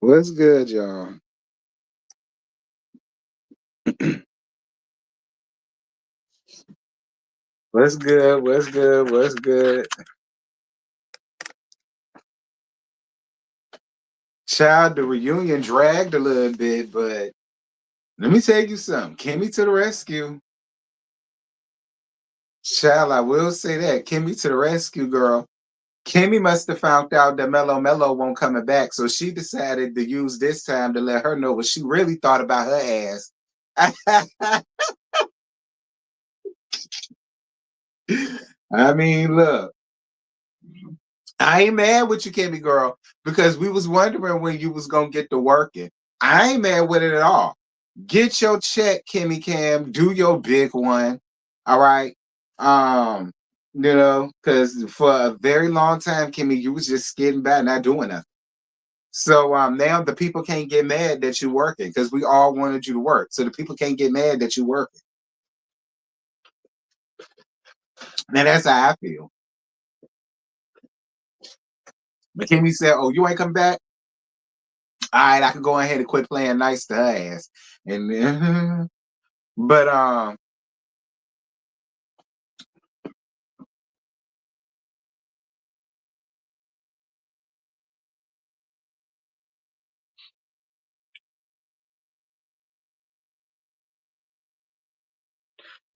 What's good, y'all? What's good? What's good? What's good? Child, the reunion dragged a little bit, but let me tell you something. Kimmy to the rescue. Child, I will say that. Kimmy to the rescue, girl. Kimmy must have found out that Mello Mello won't coming back, so she decided to use this time to let her know what she really thought about her ass. I mean, look, I ain't mad with you, Kimmy girl, because we was wondering when you was gonna get to working. I ain't mad with it at all. Get your check, Kimmy Cam. Do your big one. All right. Because for a very long time, Kimmy, you was just skidding by, not doing nothing. So now the people can't get mad that you're working because we all wanted you to work. So the people can't get mad that you're working. Now that's how I feel. But Kimmy said, "Oh, you ain't come back? All right, I can go ahead and quit playing nice to her ass." And but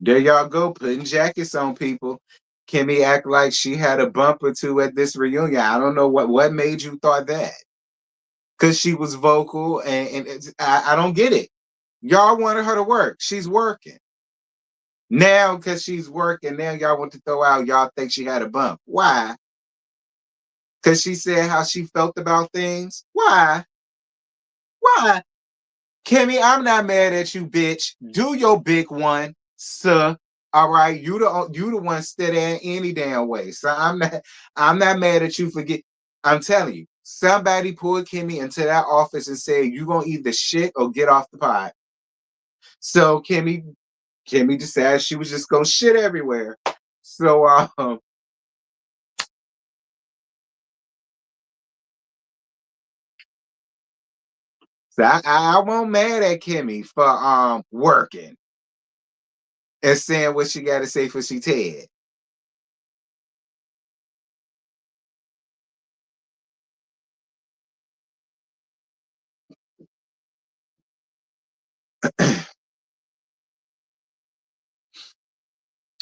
there y'all go, putting jackets on people. Kimmy act like she had a bump or two at this reunion. I don't know what made you thought that. Because she was vocal I don't get it. Y'all wanted her to work. She's working. Now, because she's working, now y'all want to throw out y'all think she had a bump. Why? Because she said how she felt about things. Why? Why? Kimmy, I'm not mad at you, bitch. Do your big one, sir. All right, you the one steady any damn way. So I'm not mad at you for get. I'm telling you, somebody pulled Kimmy into that office and said you gonna either shit or get off the pot. So Kimmy decided she was just gonna shit everywhere. So I won't mad at Kimmy for working and saying what she got to say for she Ted.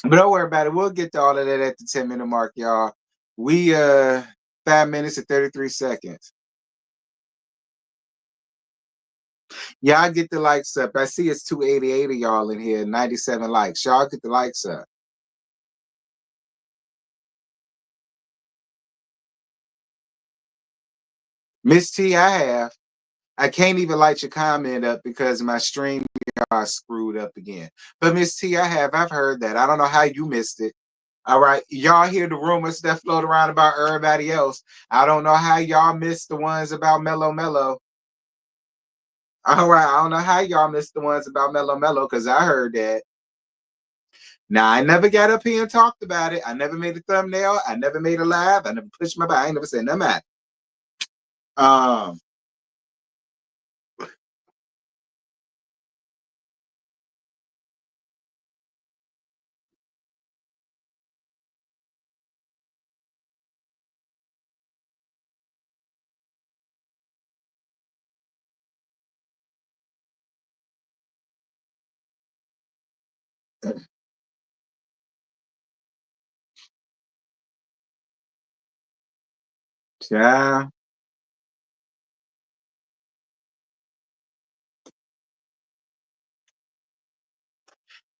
But don't worry about it. We'll get to all of that at the 10-minute mark, y'all. We 5 minutes and 33 seconds. Y'all get the likes up. I see it's 288 of y'all in here, 97 likes. Y'all get the likes up. Miss T, I have. I can't even light your comment up because my stream are screwed up again. But Miss T, I have. I've heard that. I don't know how you missed it. All right. Y'all hear the rumors that float around about everybody else. I don't know how y'all missed the ones about Mello Mello. All right. I don't know how y'all missed the ones about Mello Mello because I heard that. Now, I never got up here and talked about it. I never made a thumbnail. I never made a live. I never pushed my button. I ain't never said nothing about it. Um, yeah.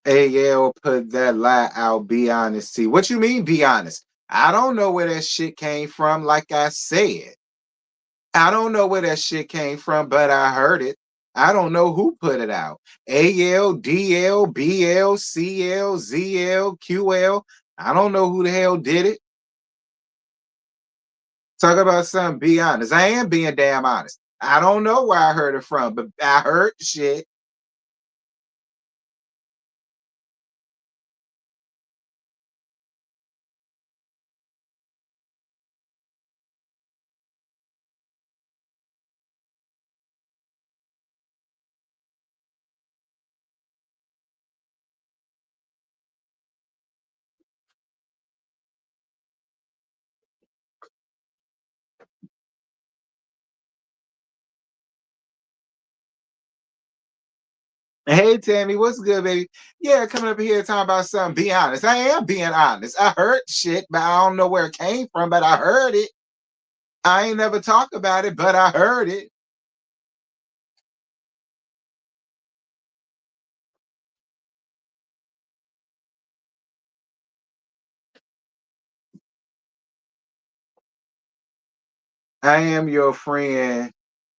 AL put that lie out. Be honest. See, what you mean? Be honest. I don't know where that shit came from. Like I said, I don't know where that shit came from, but I heard it. I don't know who put it out. AL, DL, BL, CL, ZL, QL. I don't know who the hell did it. Talk about something. Be honest. I am being damn honest. I don't know where I heard it from, but I heard shit. Hey Tammy, what's good, baby? Yeah, coming up here talking about something. Be honest. I am being honest. I heard shit, but I don't know where it came from, but I heard it. I ain't never talk about it, but I heard it. I am your friend.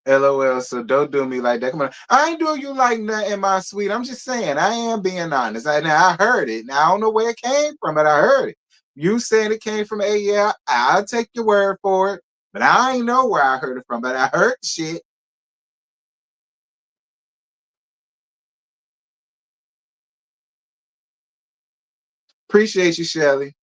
LOL. So don't do me like that. Come on. I ain't doing you like nothing, my sweet. I'm just saying, I am being honest. Now I heard it. Now I don't know where it came from, but I heard it. You saying it came from a yeah, I'll take your word for it. But I ain't know where I heard it from, but I heard shit. Appreciate you, Shelly.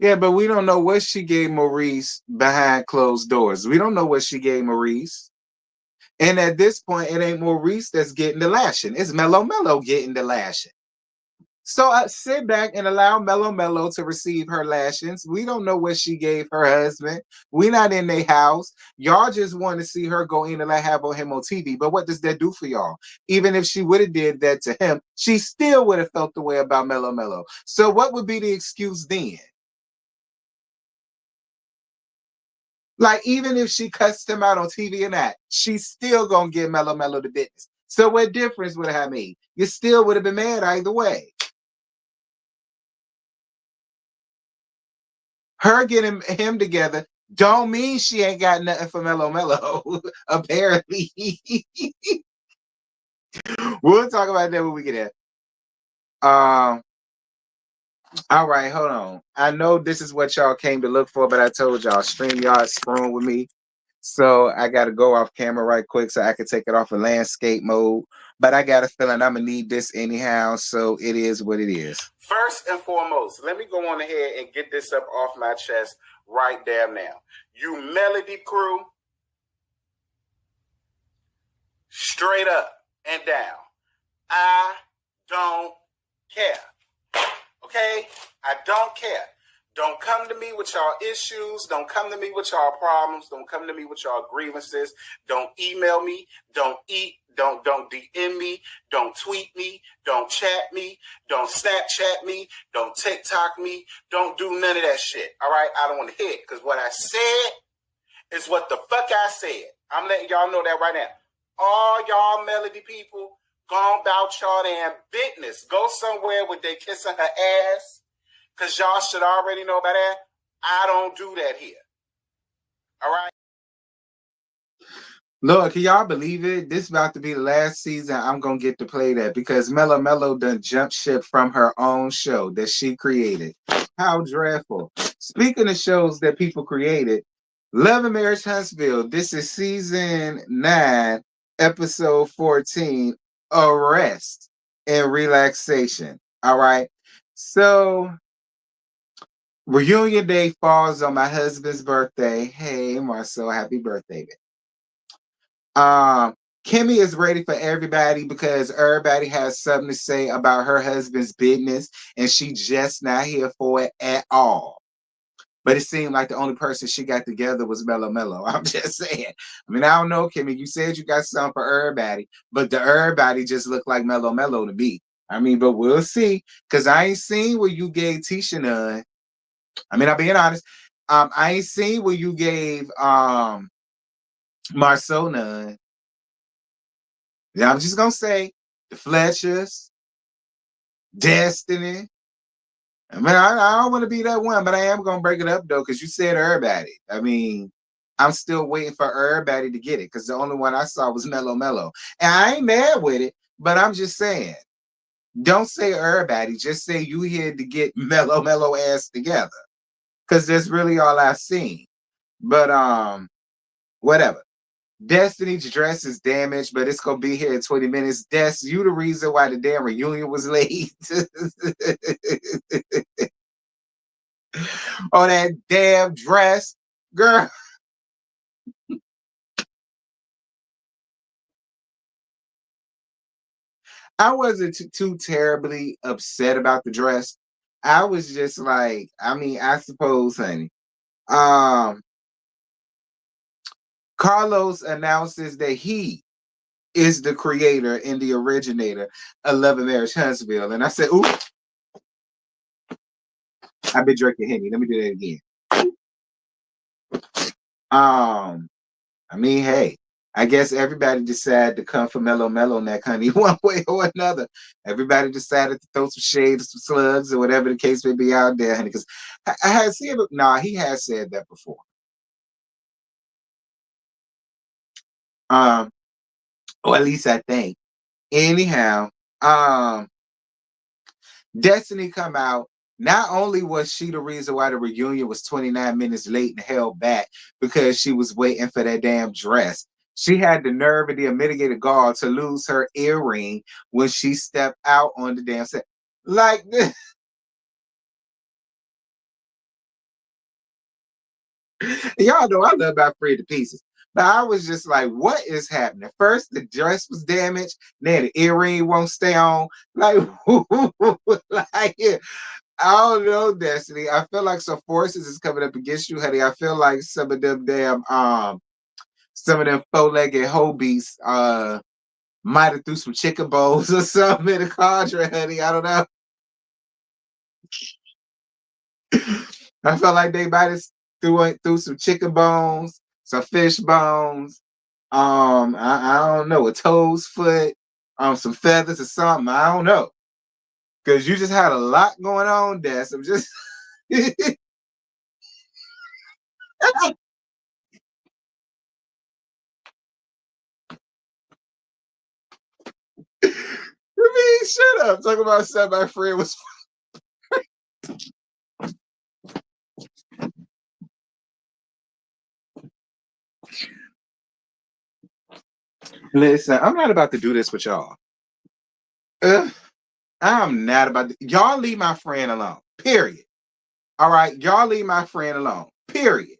Yeah, but we don't know what she gave Maurice behind closed doors. We don't know what she gave Maurice. And at this point, it ain't Maurice that's getting the lashing. It's Mellow Mellow getting the lashing. So I sit back and allow Mellow Mellow to receive her lashings. We don't know what she gave her husband. We not in their house. Y'all just want to see her go in and like have on him on TV. But what does that do for y'all? Even if she would have did that to him, she still would have felt the way about Mellow Mellow. So what would be the excuse then? Like, even if she cussed him out on TV and that, she's still gonna give Mellow Mellow the business. So what difference would it have made? You still would have been mad either way. Her getting him together don't mean she ain't got nothing for Mellow Mellow. Apparently. We'll talk about that when we get there. Um, all right, hold on. I know this is what y'all came to look for, but I told y'all StreamYard screwing with me. So I got to go off camera right quick so I can take it off of landscape mode. But I got a feeling I'm going to need this anyhow. So it is what it is. First and foremost, let me go on ahead and get this up off my chest right there now. You Melody crew, straight up and down. I don't care. Okay? I don't care. Don't come to me with y'all issues. Don't come to me with y'all problems. Don't come to me with y'all grievances. Don't email me. Don't DM me. Don't tweet me. Don't chat me. Don't Snapchat me. Don't TikTok me. Don't do none of that shit. All right? I don't want to hear it because what I said is what the fuck I said. I'm letting y'all know that right now. All y'all Melody people, gone about y'all damn business. Go somewhere where they kissing her ass, because y'all should already know about that. I don't do that here. All right? Lord, can y'all believe it? This about to be the last season I'm gonna get to play that because Mellow Mellow done jump ship from her own show that she created. How dreadful. Speaking of shows that people created, Love and Marriage Huntsville. This is season 9, episode 14, Arrest and Relaxation. All right. So reunion day falls on my husband's birthday. Hey Marcel, happy birthday. Um, Kimmy is ready for everybody because everybody has something to say about her husband's business, and she just not here for it at all. But it seemed like the only person she got together was Mellow Mellow. I'm just saying. I mean, I don't know, Kimmy. You said you got something for everybody, but the everybody just looked like Mellow Mellow to me. I mean, but we'll see. Cause I ain't seen where you gave Tisha none. I mean, I'm being honest. I ain't seen where you gave Marceau none. Yeah, I'm just gonna say the Fletchers, Destiny. I mean, I don't want to be that one, but I am gonna break it up though, because you said everybody. I mean, I'm still waiting for everybody to get it, because the only one I saw was Mellow Mellow. And I ain't mad with it, but I'm just saying, don't say everybody, just say you here to get Mellow Mellow ass together. Because that's really all I've seen. But whatever. Destiny's dress is damaged, but it's gonna be here in 20 minutes. Des, you the reason why the damn reunion was late. Oh, that damn dress, girl. I wasn't too terribly upset about the dress. I was just like, I mean, I suppose, honey. Um, Carlos announces that he is the creator and the originator of Love and Marriage Huntsville. And I said, ooh, I've been drinking Henny. Let me do that again. Um, I mean, hey, I guess everybody decided to come for Mellow Mellow Neck, honey, one way or another. Everybody decided to throw some shade or some slugs or whatever the case may be out there, honey. Because I had seen it. Nah, he has said that before. Um, or at least I think. Anyhow, um, Destiny come out. Not only was she the reason why the reunion was 29 minutes late and held back because she was waiting for that damn dress. She had the nerve and the unmitigated gall to lose her earring when she stepped out on the damn set. Like this. Y'all know I love about Free to Pieces. But I was just like, what is happening? First, the dress was damaged. Then the earring won't stay on. Like, like I don't know, Destiny. I feel like some forces is coming up against you, honey. I feel like some of them damn some of them four-legged hoe beasts might have threw some chicken bones or something in the cauldron, honey. I don't know. I felt like they might have threw some chicken bones, some fish bones, I don't know, a toad's foot, some feathers or something. I don't know. Cause you just had a lot going on, Des. I'm just I mean, shut up. Talking about something my friend was. Listen, I'm not about to do this with y'all. I'm not about to. Y'all leave my friend alone. Period. All right. Y'all leave my friend alone. Period.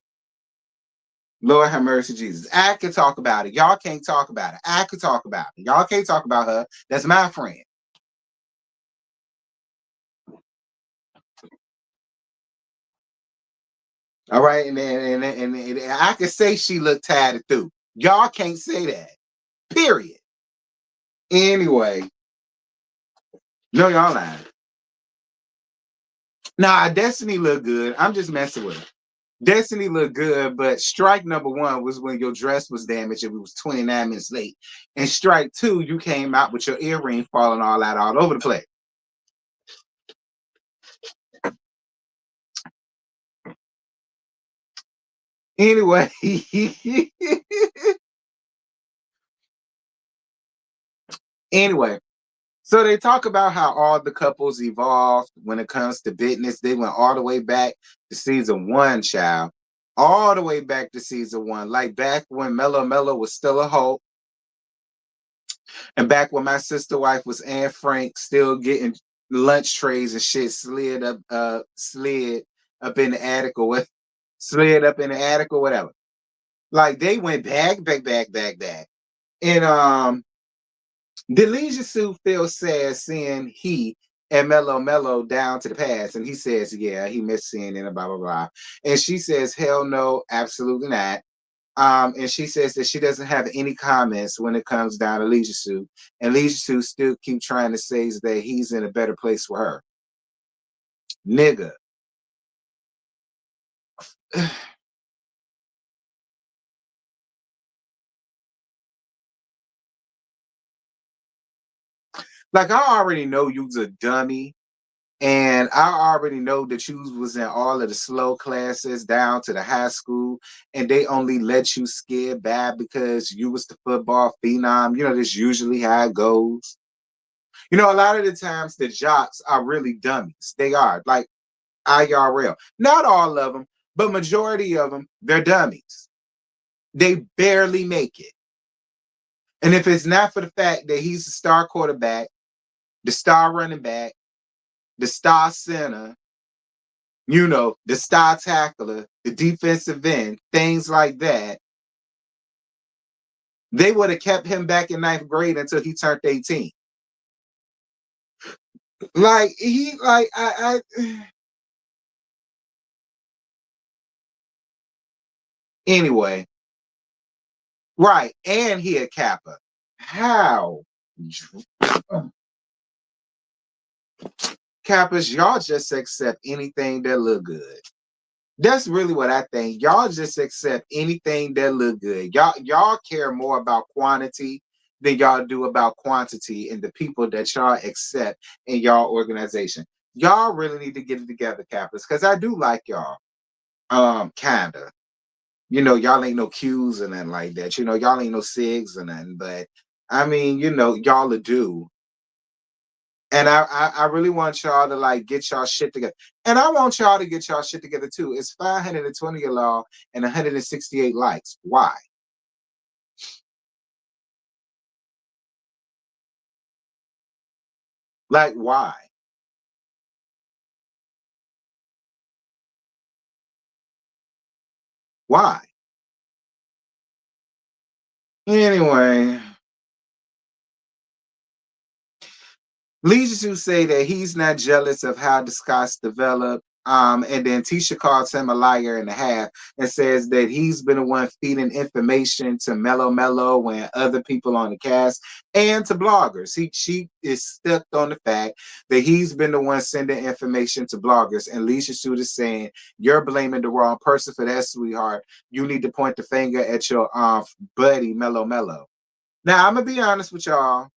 Lord have mercy, Jesus. I can talk about it. Y'all can't talk about it. I can talk about it. Y'all can't talk about her. That's my friend. All right. And I can say she looked tatted through. Y'all can't say that. Period. Anyway. No, y'all lying. Nah, Destiny looked good. I'm just messing with her. Destiny looked good, but strike number one was when your dress was damaged and it was 29 minutes late. And strike two, you came out with your earring falling all out all over the place. Anyway, anyway, so they talk about how all the couples evolved when it comes to business. They went all the way back to season one, child. All the way back to season one. Like back when Mellow Mellow was still a hoe. And back when my sister wife was Anne Frank, still getting lunch trays and shit slid up in the attic or what, slid up in the attic or whatever. Like they went back. And Delija Sue feels sad seeing he and Mellow down to the past. And he says, yeah, he missed seeing it and blah, blah, blah. And she says, hell no, absolutely not. And she says that she doesn't have any comments when it comes down to Leisure Suit. And Leisure Suit still keep trying to say that he's in a better place for her. Nigga. Like I already know you's a dummy. And I already know that you was in all of the slow classes down to the high school, and they only let you skid bad because you was the football phenom. You know, that's usually how it goes. You know, a lot of the times the jocks are really dummies. They are like IRL. Not all of them, but majority of them, they're dummies. They barely make it. And if it's not for the fact that he's the star quarterback, the star running back, the star center, you know, the star tackler, the defensive end, things like that, they would have kept him back in ninth grade until he turned 18. Like he like I anyway, right. And he a Kappa. How? Kappas, y'all just accept anything that look good. That's really what I think. Y'all just accept anything that look good. Y'all care more about quantity than y'all do about quantity in the people that y'all accept in y'all organization. Y'all really need to get it together, Kappas, because I do like y'all. Kinda. Y'all ain't no Qs or nothing like that. Y'all ain't no SIGs or nothing, but I mean, y'all are do. And I really want y'all to like get y'all shit together. And I want y'all to get y'all shit together too. It's 520 of y'all and 168 likes. Why? Like why? Why? Anyway, Leisure to say that he's not jealous of how the Scots developed. And then Tisha calls him a liar and a half and says that he's been the one feeding information to Mellow Mellow and other people on the cast and to bloggers. She is stuck on the fact that he's been the one sending information to bloggers. And Leisha Suit is saying, you're blaming the wrong person for that, sweetheart. You need to point the finger at your buddy, Mellow Mellow. Now, I'm going to be honest with y'all.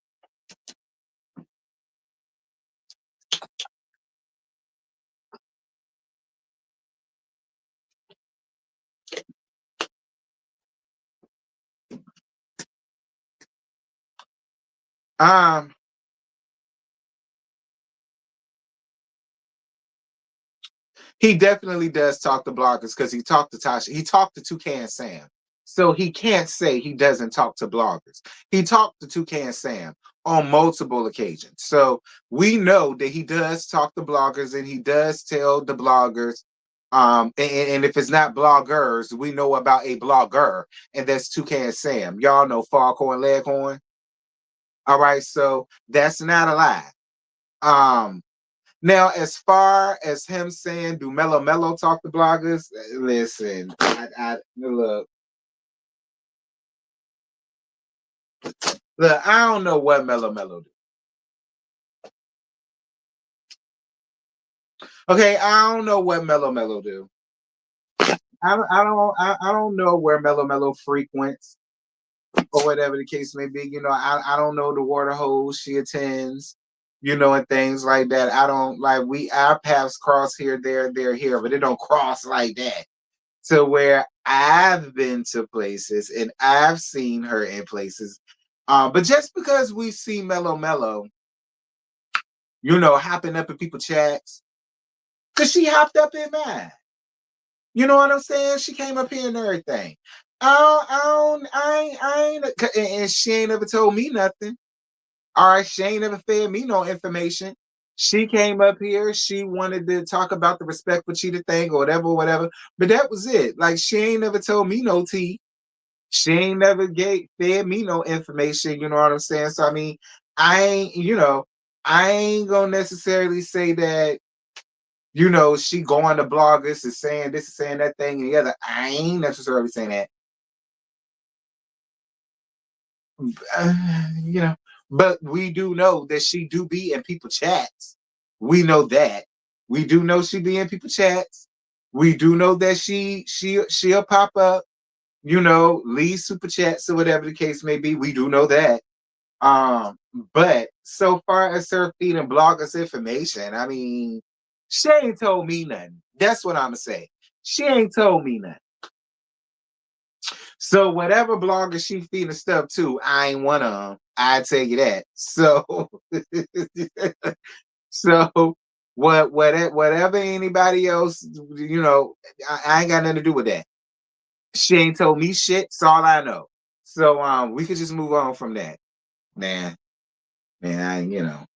Um, He definitely does talk to bloggers because he talked to Tasha. He talked to Toucan Sam. So he can't say he doesn't talk to bloggers. He talked to Toucan Sam on multiple occasions. So we know that he does talk to bloggers and he does tell the bloggers. And if it's not bloggers, we know about a blogger, and that's Toucan Sam. Y'all know Foghorn Leghorn. All right, so that's not a lie. Um, Now, as far as him saying, "Do Mellow Mellow talk to bloggers?" Listen, I look. I don't know what Mellow Mellow do. Okay, I don't know what Mellow Mellow do. I don't know where Mellow Mellow frequents or whatever the case may be. I don't know the water holes she attends. And things like that. I don't like our paths cross here, there, here, but it don't cross like that. To where I've been to places and I've seen her in places. But just because we see Mellow Mellow, hopping up in people's chats, because she hopped up in mine. You know what I'm saying? She came up here and everything. And she ain't ever told me nothing. All right, she ain't never fed me no information. She came up here. She wanted to talk about the respect for Cheetah thing or whatever, whatever. But that was it. Like she ain't never told me no tea. She ain't never fed me no information. You know what I'm saying? So I mean, I ain't, I ain't gonna necessarily say that, she going to bloggers and saying this and saying that thing and the other. I ain't necessarily saying that. You know, but we do know that she do be in people chats. We know that. We do know she be in people chats. We do know that she'll pop up, leave super chats or whatever the case may be. We do know that. Um, but so far as her feeding bloggers information, I mean, she ain't told me nothing. That's what I'm gonna say. She ain't told me nothing. So whatever blogger she feeding stuff to, I ain't one of them. I tell you that. So, so whatever anybody else, I ain't got nothing to do with that. She ain't told me shit. It's all I know. So we could just move on from that, man. Man,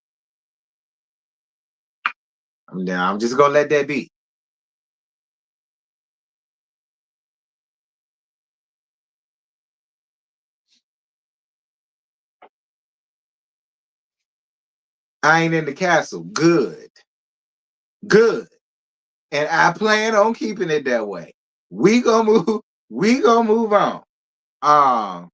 I'm just gonna let that be. I ain't in the castle. Good. Good. And I plan on keeping it that way. We gonna move, we gonna move on. Um,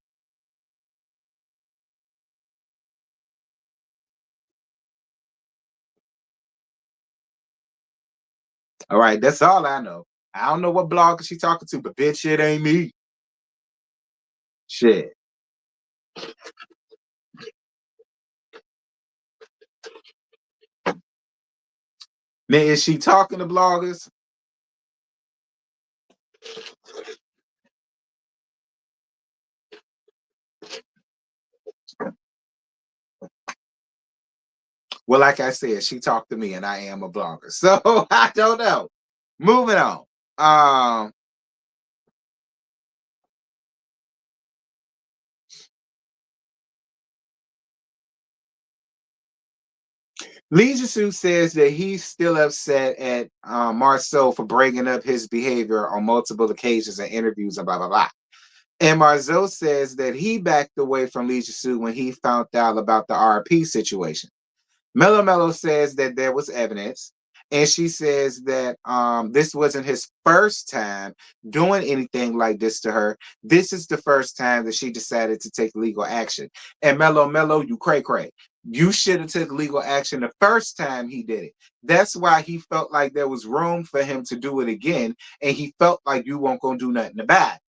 all right, that's all I know. I don't know what blogger she talking to, but bitch, it ain't me. Shit. Now, is she talking to bloggers? Well, like I said, she talked to me and I am a blogger. So I don't know. Moving on. Um, Lee Jisu says that he's still upset at Marceau for bringing up his behavior on multiple occasions in interviews and blah, blah, blah. And Marceau says that he backed away from Lee Jisu when he found out about the RP situation. Mello Mello says that there was evidence, and she says that this wasn't his first time doing anything like this to her. This is the first time that she decided to take legal action. And Mello Mello, you cray cray. You should have took legal action the first time he did it. That's why he felt like there was room for him to do it again, and he felt like you weren't gonna do nothing about it.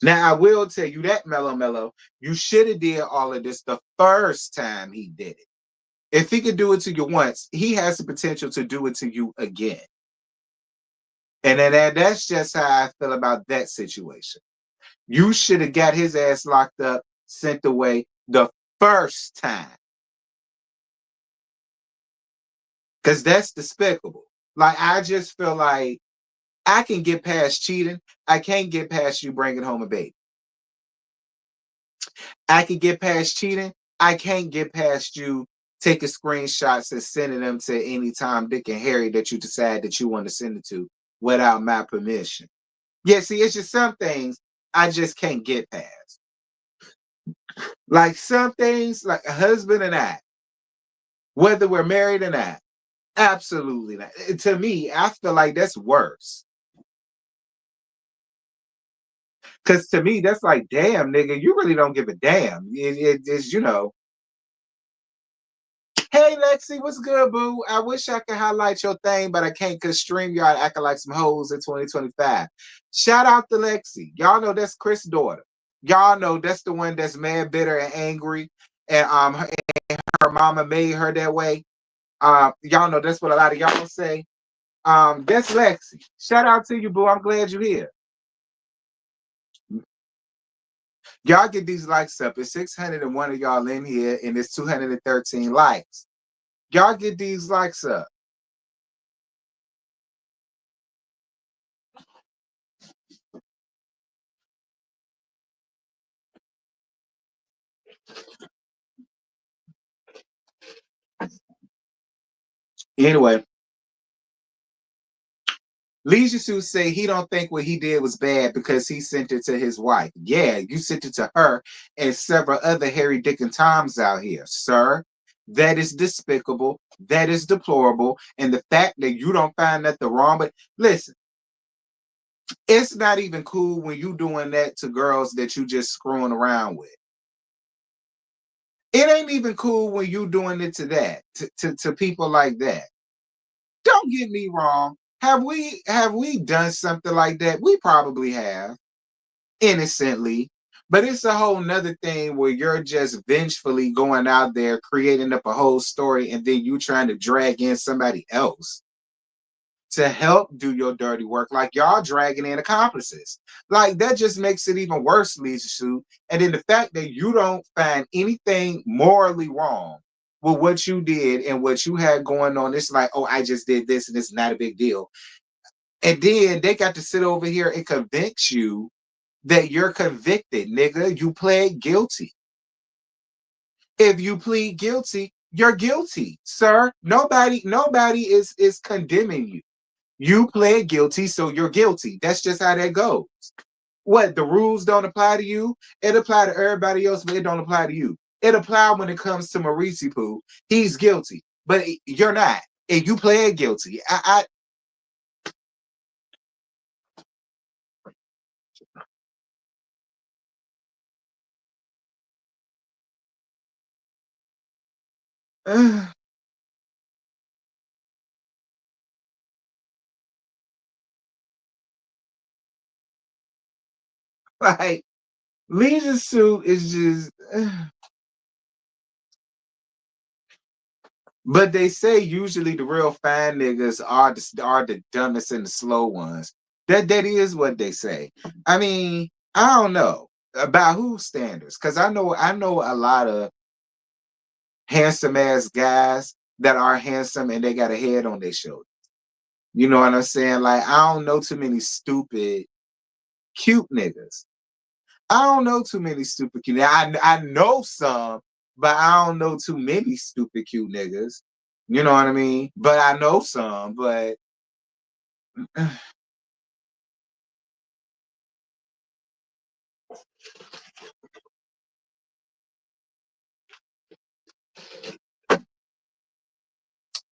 Now I will tell you that, Mello Mello, you should have did all of this the first time he did it. If he could do it to you once, he has the potential to do it to you again. And that's just how I feel about that situation. You should have got his ass locked up, sent away the first time. Because that's despicable. Like, I just feel like I can get past cheating. I can't get past you bringing home a baby. I can get past cheating. I can't get past you taking screenshots and sending them to any Tom, Dick, and Harry that you decide that you want to send it to without my permission. Yeah, see, it's just some things I just can't get past. Like some things, like a husband and I, whether we're married or not, absolutely not. To me, I feel like that's worse. Because to me, that's like, damn, nigga, you really don't give a damn. It's, hey, Lexi, what's good, boo? I wish I could highlight your thing, but I can't because StreamYard acting like some hoes in 2025. Shout out to Lexi. Y'all know that's Chris' daughter. Y'all know that's the one that's mad, bitter, and angry. And her mama made her that way. Y'all know that's what a lot of y'all say. That's Lexi. Shout out to you, boo. I'm glad you're here. Y'all get these likes up. It's 601 of y'all in here, and it's 213 likes. Y'all get these likes up. Anyway, Lee Jisu say he don't think what he did was bad because he sent it to his wife. Yeah, you sent it to her and several other Harry, Dick, and Toms out here, sir. That is despicable. That is deplorable. And the fact that you don't find nothing wrong, but listen, it's not even cool when you doing that to girls that you just screwing around with. It ain't even cool when you doing it to that, to people like that. Don't get me wrong. Have we done something like that? We probably have, innocently. But it's a whole nother thing where you're just vengefully going out there creating up a whole story and then you trying to drag in somebody else to help do your dirty work, like y'all dragging in accomplices. Like that just makes it even worse, Lisa Sue. And then the fact that you don't find anything morally wrong with what you did and what you had going on. It's like, oh, I just did this and it's not a big deal. And then they got to sit over here and convince you that you're convicted, nigga. You pled guilty. If you plead guilty, you're guilty, sir. Nobody is condemning you. You pled guilty, so you're guilty. That's just how that goes. What, the rules don't apply to you? It apply to everybody else, but it don't apply to you. It applies when it comes to Maurice Poo. He's guilty, but you're not. And you play guilty. Like Leisure Suit is just. But they say usually the real fine niggas are the dumbest and the slow ones. That is what they say. I mean, I don't know about whose standards, because I know a lot of handsome ass guys that are handsome and they got a head on their shoulder. You know what I'm saying? Like I don't know too many stupid cute niggas. I don't know too many stupid cute. I know some, but I don't know too many stupid cute niggas. You know what I mean? But I know some, but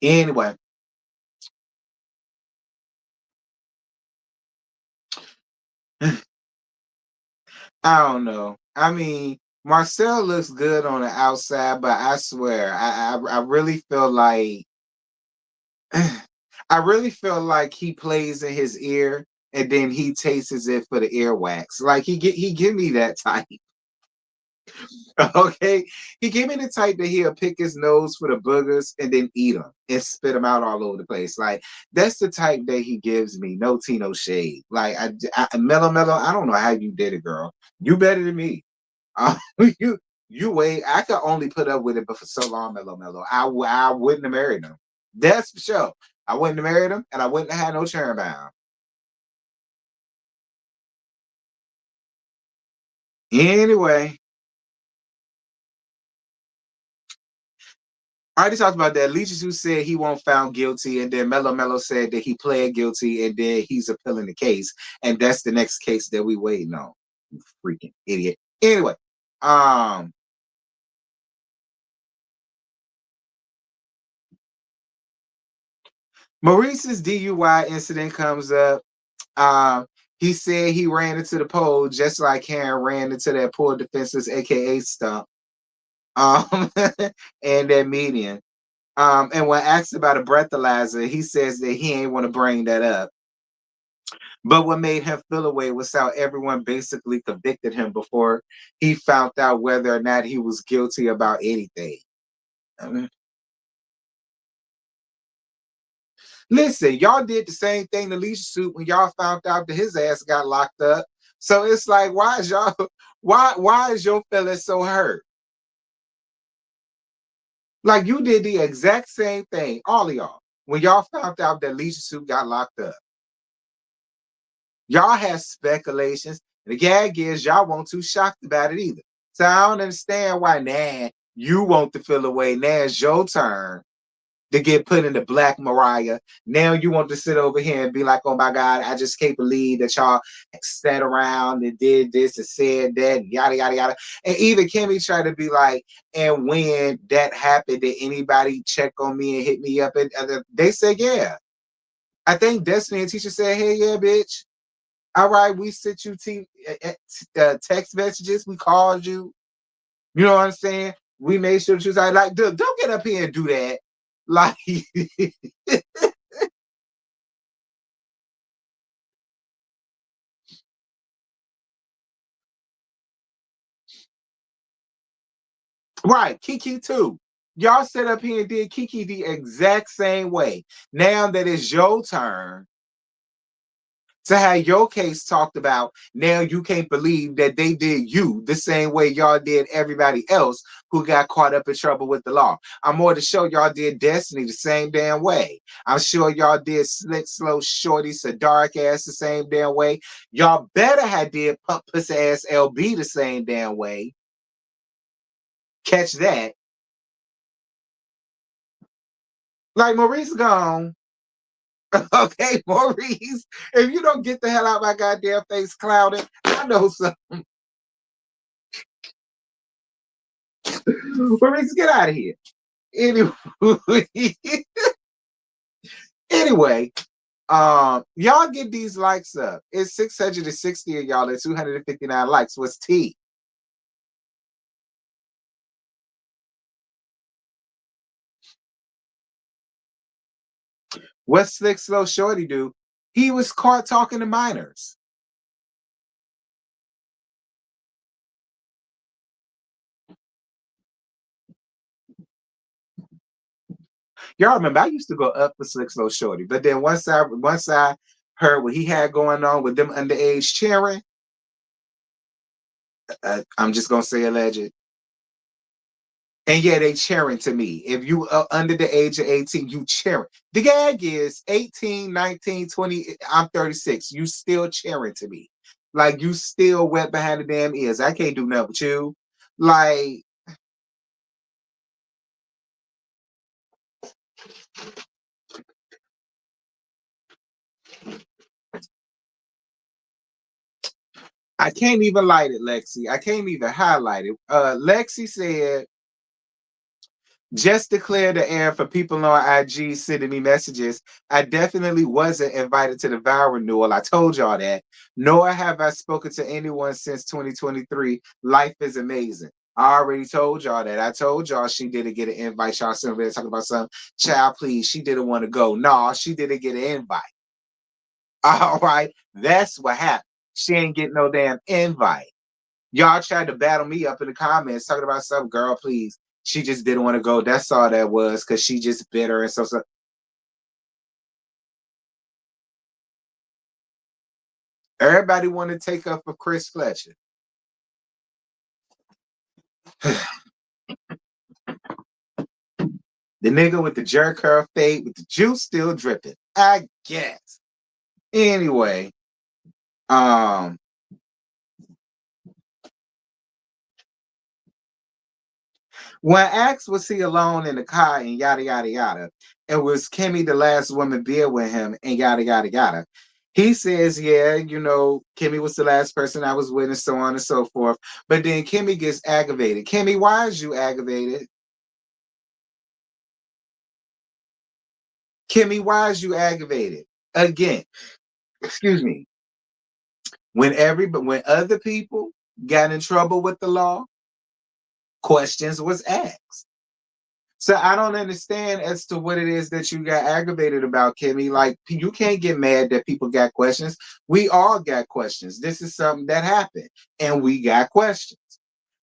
anyway, I don't know. I mean, Marcel looks good on the outside, but I swear, I really feel like I really feel like he plays in his ear and then he tastes it for the earwax. Like he give me that type. Okay, he give me the type that he'll pick his nose for the boogers and then eat them and spit them out all over the place. Like that's the type that he gives me. No tea, no shade. Like mellow, mellow. I don't know how you did it, girl. You better than me. Uh, you you wait. I could only put up with it, but for so long, mellow, mellow. I wouldn't have married him. That's for sure. I wouldn't have married him, and I wouldn't have had no churn bound. Anyway, I already talked about that. Legious who said he won't found guilty, and then Mello Mello said that he pled guilty, and then he's appealing the case, and that's the next case that we waiting on. You freaking idiot. Anyway, um, Maurice's DUI incident comes up. Um, he said he ran into the pole just like Karen ran into that poor defenseless, aka stump, um, and that median. And when asked about a breathalyzer, he says that he ain't want to bring that up. But what made him feel away was how everyone basically convicted him before he found out whether or not he was guilty about anything. I mean, listen, y'all did the same thing to Leisha Suit when y'all found out that his ass got locked up. So it's like, why is y'all why is your feeling so hurt? Like you did the exact same thing, all of y'all, when y'all found out that Leisha Suit got locked up. Y'all have speculations. The gag is y'all won't too shocked about it either. So I don't understand why now you want to feel away. Now it's your turn to get put in the Black Mariah. Now you want to sit over here and be like, oh my God, I just can't believe that y'all sat around and did this and said that, yada, yada, yada. And even Kimmy tried to be like, and when that happened, did anybody check on me and hit me up? And they said, yeah. I think Destiny and Teacher said, hey, yeah, bitch. All right, we sent you text messages. We called you. You know what I'm saying? We made sure that you was like, don't get up here and do that. Like, right, Kiki too. Y'all sit up here and did Kiki the exact same way. Now that it's your turn to have your case talked about, now you can't believe that they did you the same way y'all did everybody else who got caught up in trouble with the law. I'm more to show y'all did Destiny the same damn way. I'm sure y'all did Slick, Slow, Shorty, so dark ass the same damn way. Y'all better have did Pump Pussy Ass LB the same damn way. Catch that. Like Maurice gone. Okay, Maurice, if you don't get the hell out of my goddamn face clouded, I know something. Maurice, get out of here. Anyway, anyway, y'all get these likes up. It's 660 of y'all at 259 likes. What's T? What Slick Slow Shorty do? He was caught talking to minors. Y'all remember I used to go up for Slick Slow Shorty, but then once I heard what he had going on with them underage cheering, I'm just gonna say alleged. And yeah, they cheering to me. If you are under the age of 18, you cheering. The gag is 18, 19, 20. I'm 36. You still cheering to me. Like you still wet behind the damn ears. I can't do nothing with you. Like, I can't even light it, Lexi. I can't even highlight it. Lexi said, just to clear the air for people on IG sending me messages, I definitely wasn't invited to the vow renewal. I told y'all that. Nor have I spoken to anyone since 2023. Life is amazing. I already told y'all that. I told y'all she didn't get an invite. Y'all sitting there talking about some child, please. She didn't want to go. No, she didn't get an invite. All right. That's what happened. She ain't getting no damn invite. Y'all tried to battle me up in the comments talking about some girl, please. She just didn't want to go. That's all that was, because she just bitter and so. Everybody want to take up for Chris Fletcher. The nigga with the jerk curl fade with the juice still dripping, I guess. Anyway, when asked was he alone in the car and yada yada yada, and was Kimmy the last woman beer with him and yada yada yada. He says, yeah, Kimmy was the last person I was with and so on and so forth. But then Kimmy gets aggravated. Kimmy, why is you aggravated? Kimmy, why is you aggravated? Again, excuse me. When other people got in trouble with the law, questions was asked. So I don't understand as to what it is that you got aggravated about, Kimmy. Like, you can't get mad that people got questions. We all got questions. This is something that happened, and we got questions.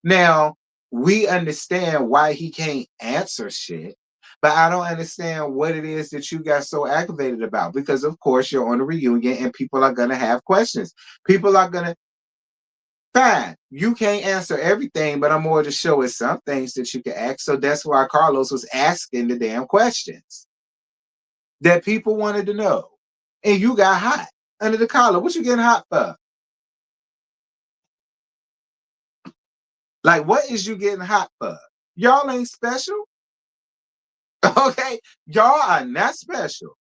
Now, we understand why he can't answer shit, but I don't understand what it is that you got so aggravated about. Because, of course, you're on a reunion, and people are going to have questions. People are going to, fine, you can't answer everything, but I'm more to show us some things that you can ask. So that's why Carlos was asking the damn questions that people wanted to know. And you got hot under the collar. What you getting hot for? Like, what is you getting hot for? Y'all ain't special. Okay? Y'all are not special.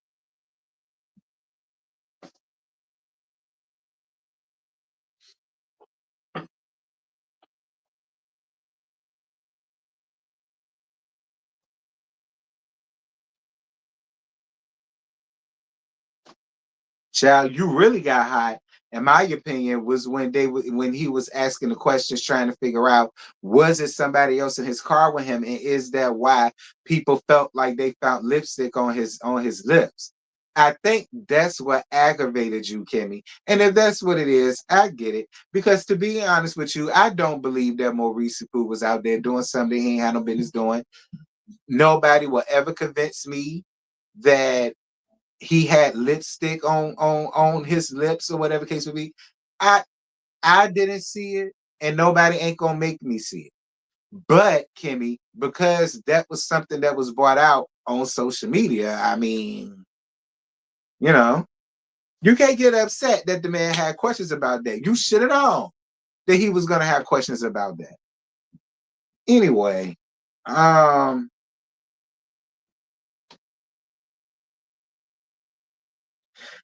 Child, you really got hot. In my opinion, was when he was asking the questions, trying to figure out, was it somebody else in his car with him, and is that why people felt like they found lipstick on his lips? I think that's what aggravated you, Kimmy. And if that's what it is, I get it. Because to be honest with you, I don't believe that Maurice Poo was out there doing something he ain't had no business doing. Nobody will ever convince me that he had lipstick on his lips or whatever case would be. I I didn't see it, and nobody ain't gonna make me see it. But Kimmy, because that was something that was brought out on social media, I mean, you know, you can't get upset that the man had questions about that. You should have known that he was gonna have questions about that. Anyway, um,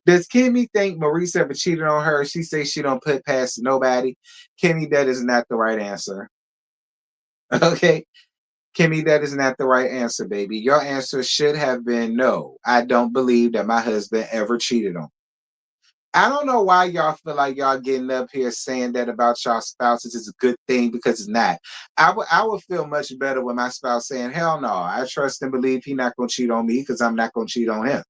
does Kimmy think Maurice ever cheated on her? She says she don't put past nobody. Kimmy, that is not the right answer. Okay. Kimmy, that is not the right answer, baby. Your answer should have been no. I don't believe that my husband ever cheated on me. I don't know why y'all feel like y'all getting up here saying that about y'all spouses is a good thing because it's not. I would feel much better with my spouse saying, hell no, I trust and believe he not gonna cheat on me because I'm not gonna cheat on him.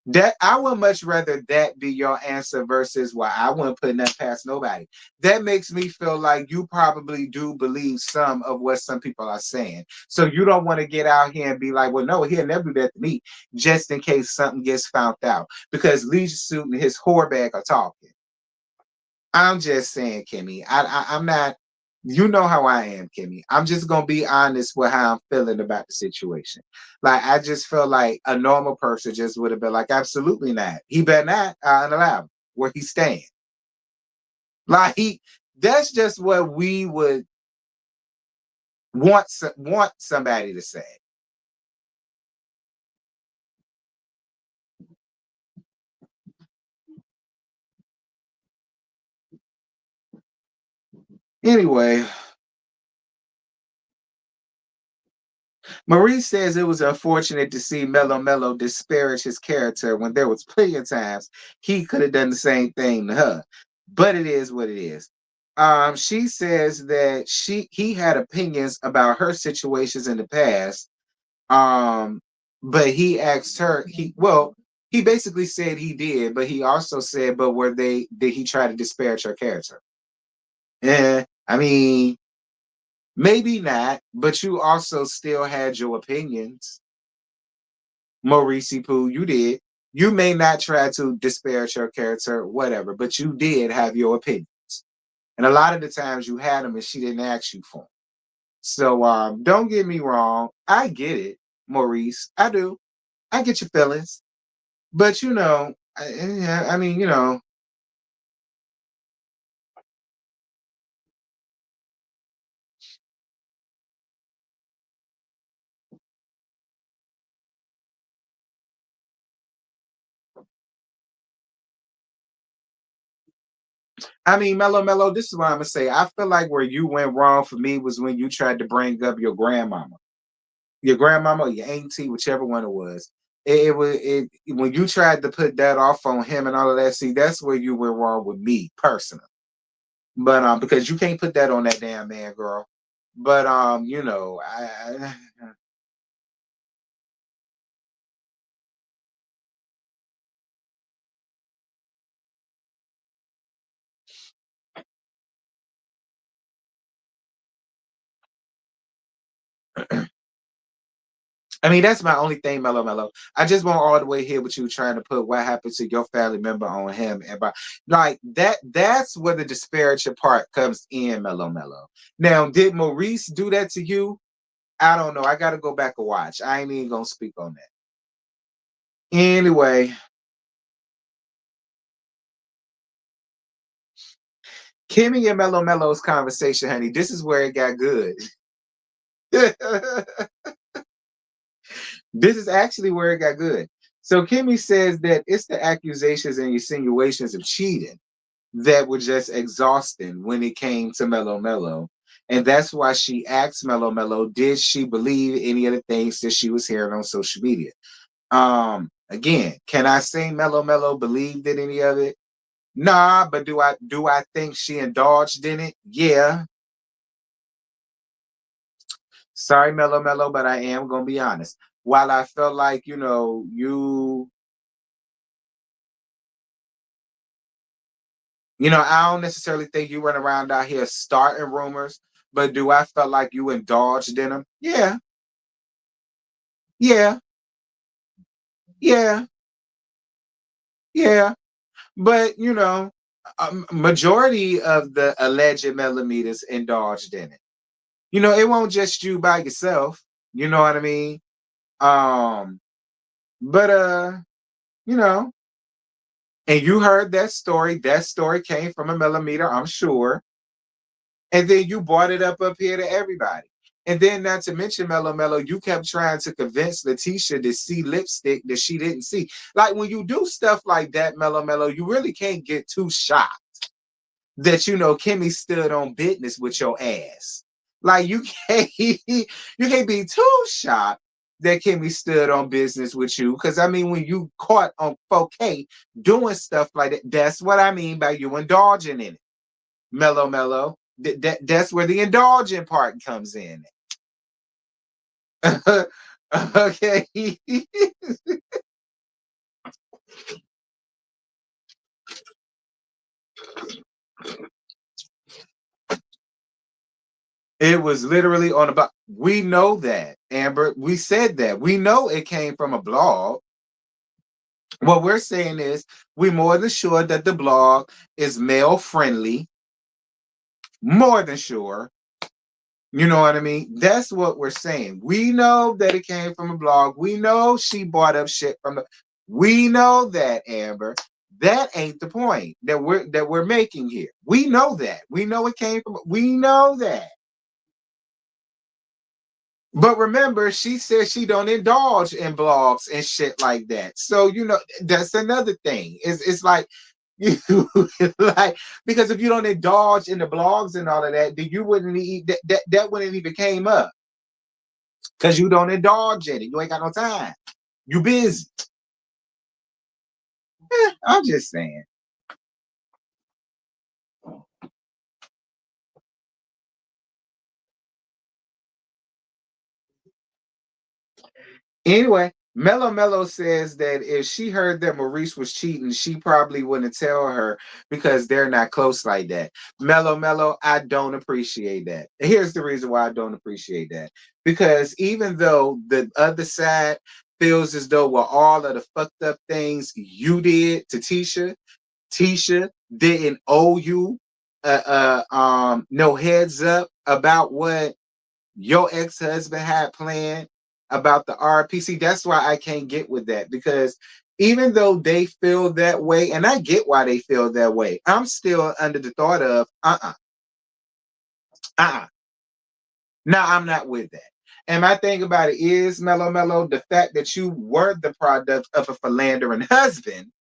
That I would much rather that be your answer versus why I wouldn't put that past nobody. That makes me feel like you probably do believe some of what some people are saying. So you don't want to get out here and be like, well, no, he'll never do that to me, just in case something gets found out. Because Leisure Suit and his whore bag are talking. I'm just saying, Kimmy. I'm not. You know how I am, Kimmy. I'm just gonna be honest with how I'm feeling about the situation. Like I just feel like a normal person just would have been like, absolutely not. He better not allow him where he's staying. Like that's just what we would want somebody to say. Anyway, Marie says it was unfortunate to see Mello Mello disparage his character when there was plenty of times he could have done the same thing to her. But it is what it is. She says that he had opinions about her situations in the past. Um, but he asked her, he basically said he did, but he also said, but did he try to disparage her character? Yeah, I mean, maybe not, but you also still had your opinions. Maurice Pooh, you did. You may not try to disparage her character, whatever, but you did have your opinions. And a lot of the times you had them and she didn't ask you for them. So don't get me wrong. I get it, Maurice. I do. I get your feelings. But yeah, I mean, Mellow Mellow, this is what I'm gonna say. I feel like where you went wrong for me was when you tried to bring up your grandmama or your auntie, whichever one it was. It was it when you tried to put that off on him and all of that. See, that's where you went wrong with me personally. But because you can't put that on that damn man, girl. But I mean, that's my only thing, Mellow Mellow. I just want all the way here with you trying to put what happened to your family member on him. And like that's where the disparaging part comes in, Mellow Mellow. Now, did Maurice do that to you? I don't know. I gotta go back and watch. I ain't even gonna speak on that. Anyway, Kimmy and Mellow Mellow's conversation, honey, this is where it got good. This is actually where it got good. So Kimmy says that it's the accusations and insinuations of cheating that were just exhausting when it came to Mellow Mellow. And that's why she asked Mellow Mellow, did she believe any of the things that she was hearing on social media? Again, can I say Mellow Mellow believed in any of it? Nah, but do I think she indulged in it? Yeah. Sorry, Mellow Mellow, but I am gonna be honest. While I felt like, I don't necessarily think you went around out here starting rumors, but do I feel like you indulged in them? Yeah, yeah, yeah, yeah. But majority of the alleged millimeters indulged in it. It won't just you by yourself. You know what I mean? Um, but you know, and you heard that story. That story came from a millimeter, I'm sure. And then you brought it up here to everybody. And then, not to mention, Mellow Mellow, you kept trying to convince Letitia to see lipstick that she didn't see. Like when you do stuff like that, Mellow Mellow, you really can't get too shocked that Kimmy stood on business with your ass. Like you can't be too shocked that Kimmy stood on business with you. Cause I mean, when you caught on 4K doing stuff like that, that's what I mean by you indulging in it. Mellow. That's where the indulgent part comes in. Okay. It was literally on about. We know that, Amber. We said that. We know it came from a blog. What we're saying is we're more than sure that the blog is male friendly. More than sure. You know what I mean? That's what we're saying. We know that it came from a blog. We know she bought up shit from the. We know that, Amber. That ain't the point that we're making here. We know that. We know it came from. We know that. But remember, she says she don't indulge in blogs and shit like that. So that's another thing. It's like you like because if you don't indulge in the blogs and all of that, then you wouldn't that wouldn't even came up because you don't indulge in it. You ain't got no time. You busy. I'm just saying. Anyway, Mello says that if she heard that Maurice was cheating, she probably wouldn't tell her because they're not close like that. Mello, I don't appreciate that. Here's the reason why I don't appreciate that. Because even though the other side feels as though with all of the fucked up things you did to Tisha didn't owe you no heads up about what your ex-husband had planned about the RPC. That's why I can't get with that because even though they feel that way, and I get why they feel that way, I'm still under the thought of uh-uh. No, I'm not with that. And my thing about it is, Mello, the fact that you were the product of a philandering husband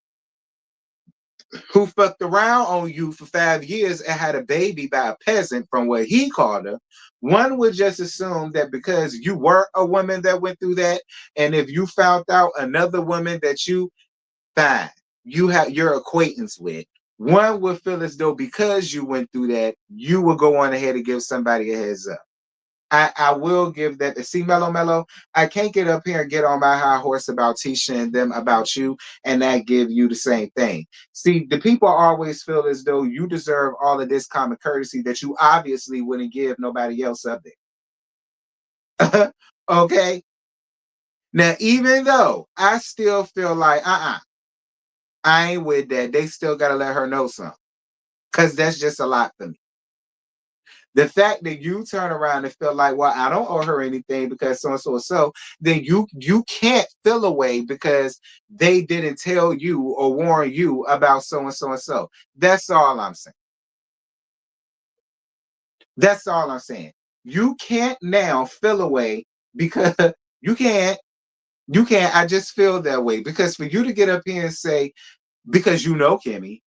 who fucked around on you for 5 years and had a baby by a peasant from what he called her, one would just assume that because you were a woman that went through that, and if you found out another woman that you fine, you have your acquaintance with, one would feel as though because you went through that, you would go on ahead and give somebody a heads up. I will give that to see Mello. I can't get up here and get on my high horse about Tisha and them about you and not give you the same thing. See, the people always feel as though you deserve all of this common courtesy that you obviously wouldn't give nobody else up there. Okay. Now, even though I still feel like I ain't with that, they still gotta let her know something. Cause that's just a lot for me. The fact that you turn around and feel like, well, I don't owe her anything because so and so and so, then you can't feel away because they didn't tell you or warn you about so and so and so. That's all I'm saying. That's all I'm saying. You can't now feel away because you can't. You can't. I just feel that way because for you to get up here and say because you know Kimmy,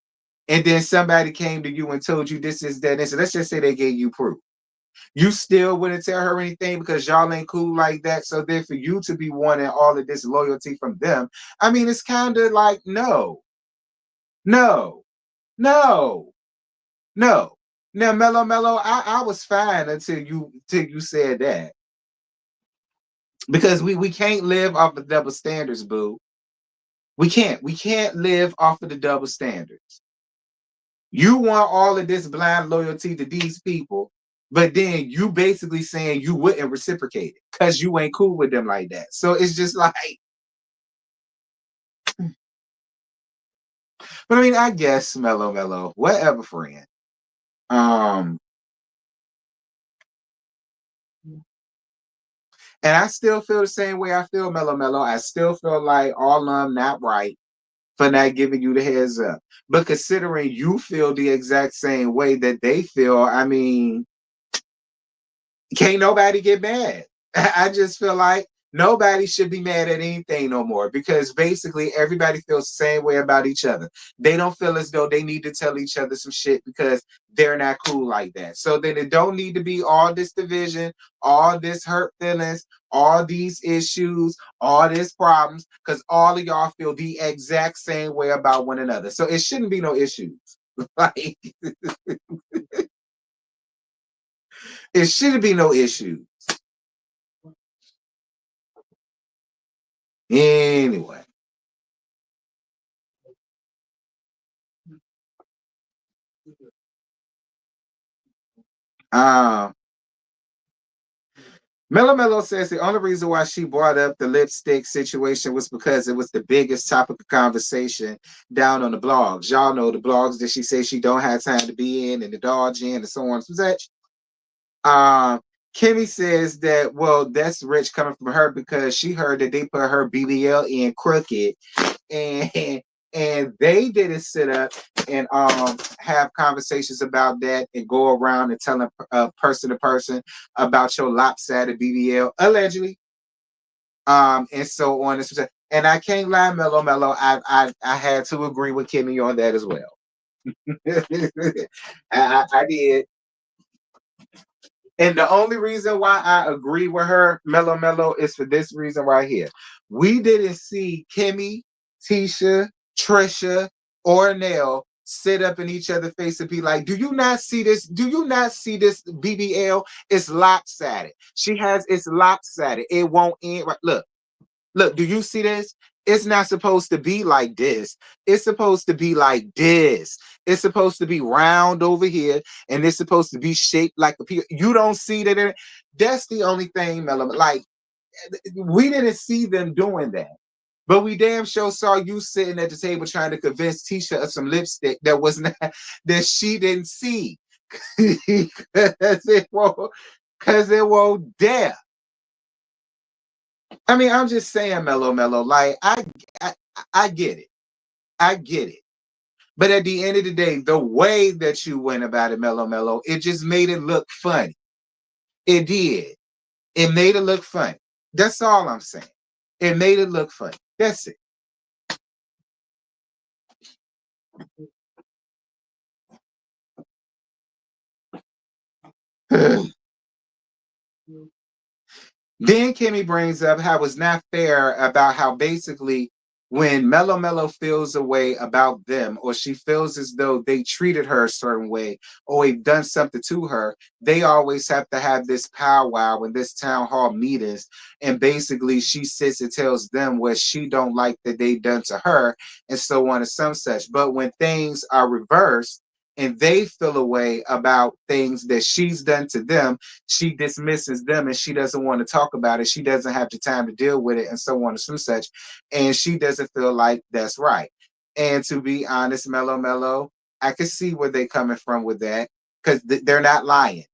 and then somebody came to you and told you this is that. And so let's just say they gave you proof. You still wouldn't tell her anything because y'all ain't cool like that. So then for you to be wanting all of this loyalty from them, I mean, it's kind of like, no, no, no. Now, Mello, I was fine until you said that. Because we can't live off of double standards, boo. We can't. We can't live off of the double standards. You want all of this blind loyalty to these people, but then you basically saying you wouldn't reciprocate it because you ain't cool with them like that. So it's just like, but I mean, I guess mellow, whatever, friend. Um, and I still feel the same way I feel mellow. I still feel like all of them not right for not giving you the heads up. But considering you feel the exact same way that they feel, I mean, can't nobody get mad. I just feel like Nobody should be mad at anything no more because basically everybody feels the same way about each other. They don't feel as though they need to tell each other some shit because they're not cool like that. So then it don't need to be all this division, all this hurt feelings, all these issues, all these problems, because all of y'all feel the exact same way about one another. So it shouldn't be no issues. Like it shouldn't be no issues. Anyway. Um Mello Mello says the only reason why she brought up the lipstick situation was because it was the biggest topic of conversation down on the blogs. Y'all know the blogs that she says she don't have time to be in and the dodge in and so on and such. Kimmy says that, well, that's rich coming from her because she heard that they put her BBL in crooked and and they didn't sit up and have conversations about that and go around and telling person to person about your lopsided BBL allegedly, and so on and so forth. And I can't lie, Mello, I had to agree with Kimmy on that as well. I did. And the only reason why I agree with her, Mello, is for this reason right here. We didn't see Kimmy, Tisha, Trisha, or Nell sit up in each other's face and be like, do you not see this? Do you not see this BBL? It's lopsided. She has it's lopsided. It won't end. Right. Look, do you see this? It's not supposed to be like this. It's supposed to be like this. It's supposed to be round over here, and it's supposed to be shaped like a pea. You don't see that. That's the only thing, Mello. Like, we didn't see them doing that. But we damn sure saw you sitting at the table trying to convince Tisha of some lipstick that was not that she didn't see. Because it won't dare. I mean, I'm just saying, Mello. Like, I get it. I get it. But at the end of the day, the way that you went about it, Mello, it just made it look funny. It did. It made it look funny. That's all I'm saying. It made it look funny. That's it. Then Kimmy brings up how it's not fair about how basically when Mello feels a way about them, or she feels as though they treated her a certain way, or they've done something to her, they always have to have this powwow and this town hall meetings, and basically she sits and tells them what she don't like that they done to her, and so on and some such. But when things are reversed and they feel a way about things that she's done to them, she dismisses them and she doesn't want to talk about it. She doesn't have the time to deal with it, and so on and so such. And she doesn't feel like that's right. And to be honest, Mello, I can see where they're coming from with that because they're not lying.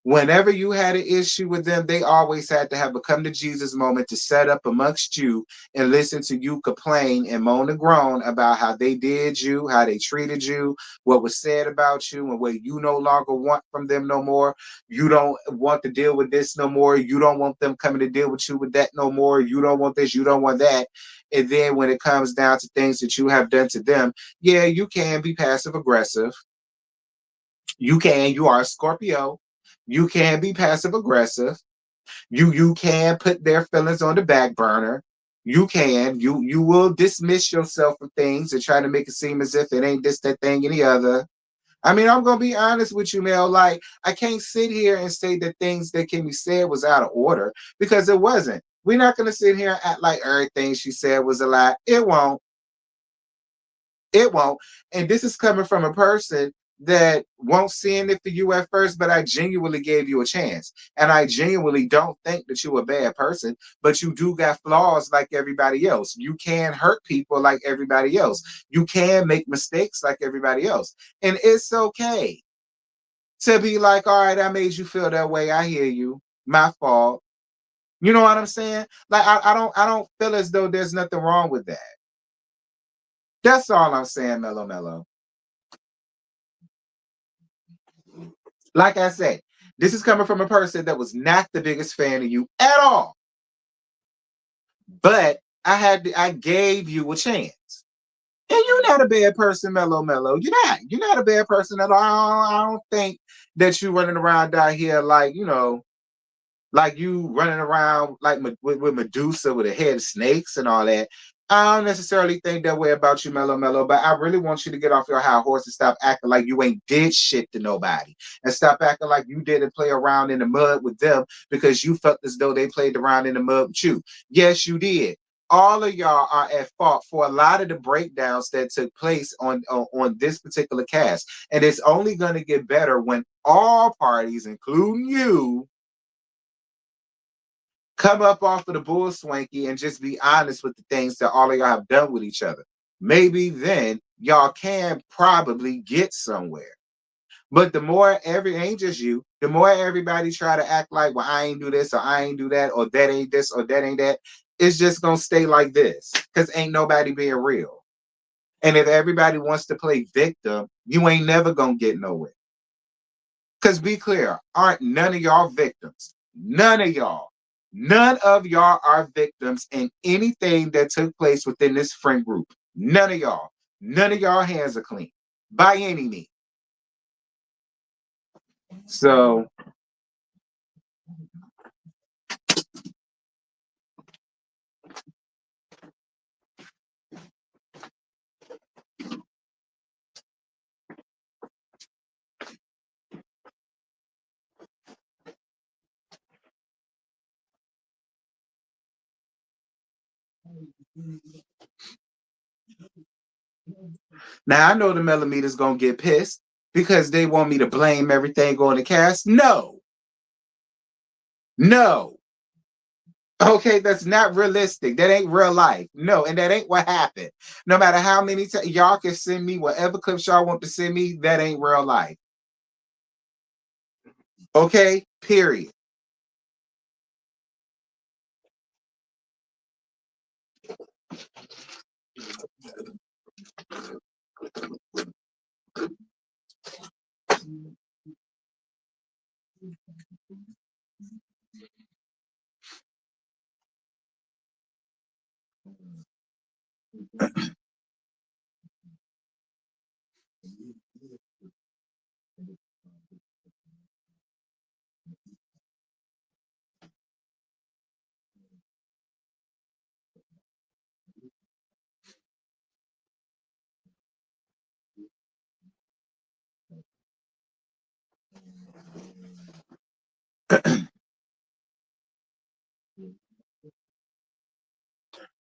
Whenever you had an issue with them, they always had to have a come to Jesus moment to set up amongst you and listen to you complain and moan and groan about how they did you, how they treated you, what was said about you, and what you no longer want from them no more. You don't want to deal with this no more. You don't want them coming to deal with you with that no more. You don't want this. You don't want that. And then when it comes down to things that you have done to them, yeah, you can be passive aggressive. You can. You are a Scorpio. You can be passive aggressive. You can put their feelings on the back burner. You can. You will dismiss yourself from things and try to make it seem as if it ain't this, that thing, any other. I mean, I'm gonna be honest with you, Mel. Like, I can't sit here and say that things that can be said was out of order because it wasn't. We're not gonna sit here and act like everything she said was a lie. It won't. It won't. And this is coming from a person that won't stand it for you at first, but I genuinely gave you a chance. And I genuinely don't think that you're a bad person, but you do got flaws like everybody else. You can hurt people like everybody else. You can make mistakes like everybody else. And it's okay to be like, all right, I made you feel that way. I hear you. My fault. You know what I'm saying? Like I don't feel as though there's nothing wrong with that. That's all I'm saying, Mello. Like I said, this is coming from a person that was not the biggest fan of you at all. But I gave you a chance. And you're not a bad person, Mellow. You're not. You're not a bad person at all. I don't think that you running around out here like, like you running around like with Medusa with a head of snakes and all that. I don't necessarily think that way about you, Mellow, but I really want you to get off your high horse and stop acting like you ain't did shit to nobody. And stop acting like you didn't play around in the mud with them because you felt as though they played around in the mud with you. Yes, you did. All of y'all are at fault for a lot of the breakdowns that took place on this particular cast. And it's only going to get better when all parties, including you, come up off of the bull swanky and just be honest with the things that all of y'all have done with each other. Maybe then y'all can probably get somewhere. But the more ain't just you, the more everybody try to act like, well, I ain't do this or I ain't do that or that ain't this or that ain't that, it's just gonna stay like this because ain't nobody being real. And if everybody wants to play victim, you ain't never gonna get nowhere. Because be clear, aren't none of y'all victims? None of y'all. None of y'all are victims in anything that took place within this friend group. None of y'all. None of y'all hands are clean by any means. So now I know the millimeters gonna get pissed because they want me to blame everything on the cast. No, no. Okay, that's not realistic. That ain't real life. No, and that ain't what happened. No matter how many times y'all can send me whatever clips y'all want to send me, that ain't real life. Okay, period.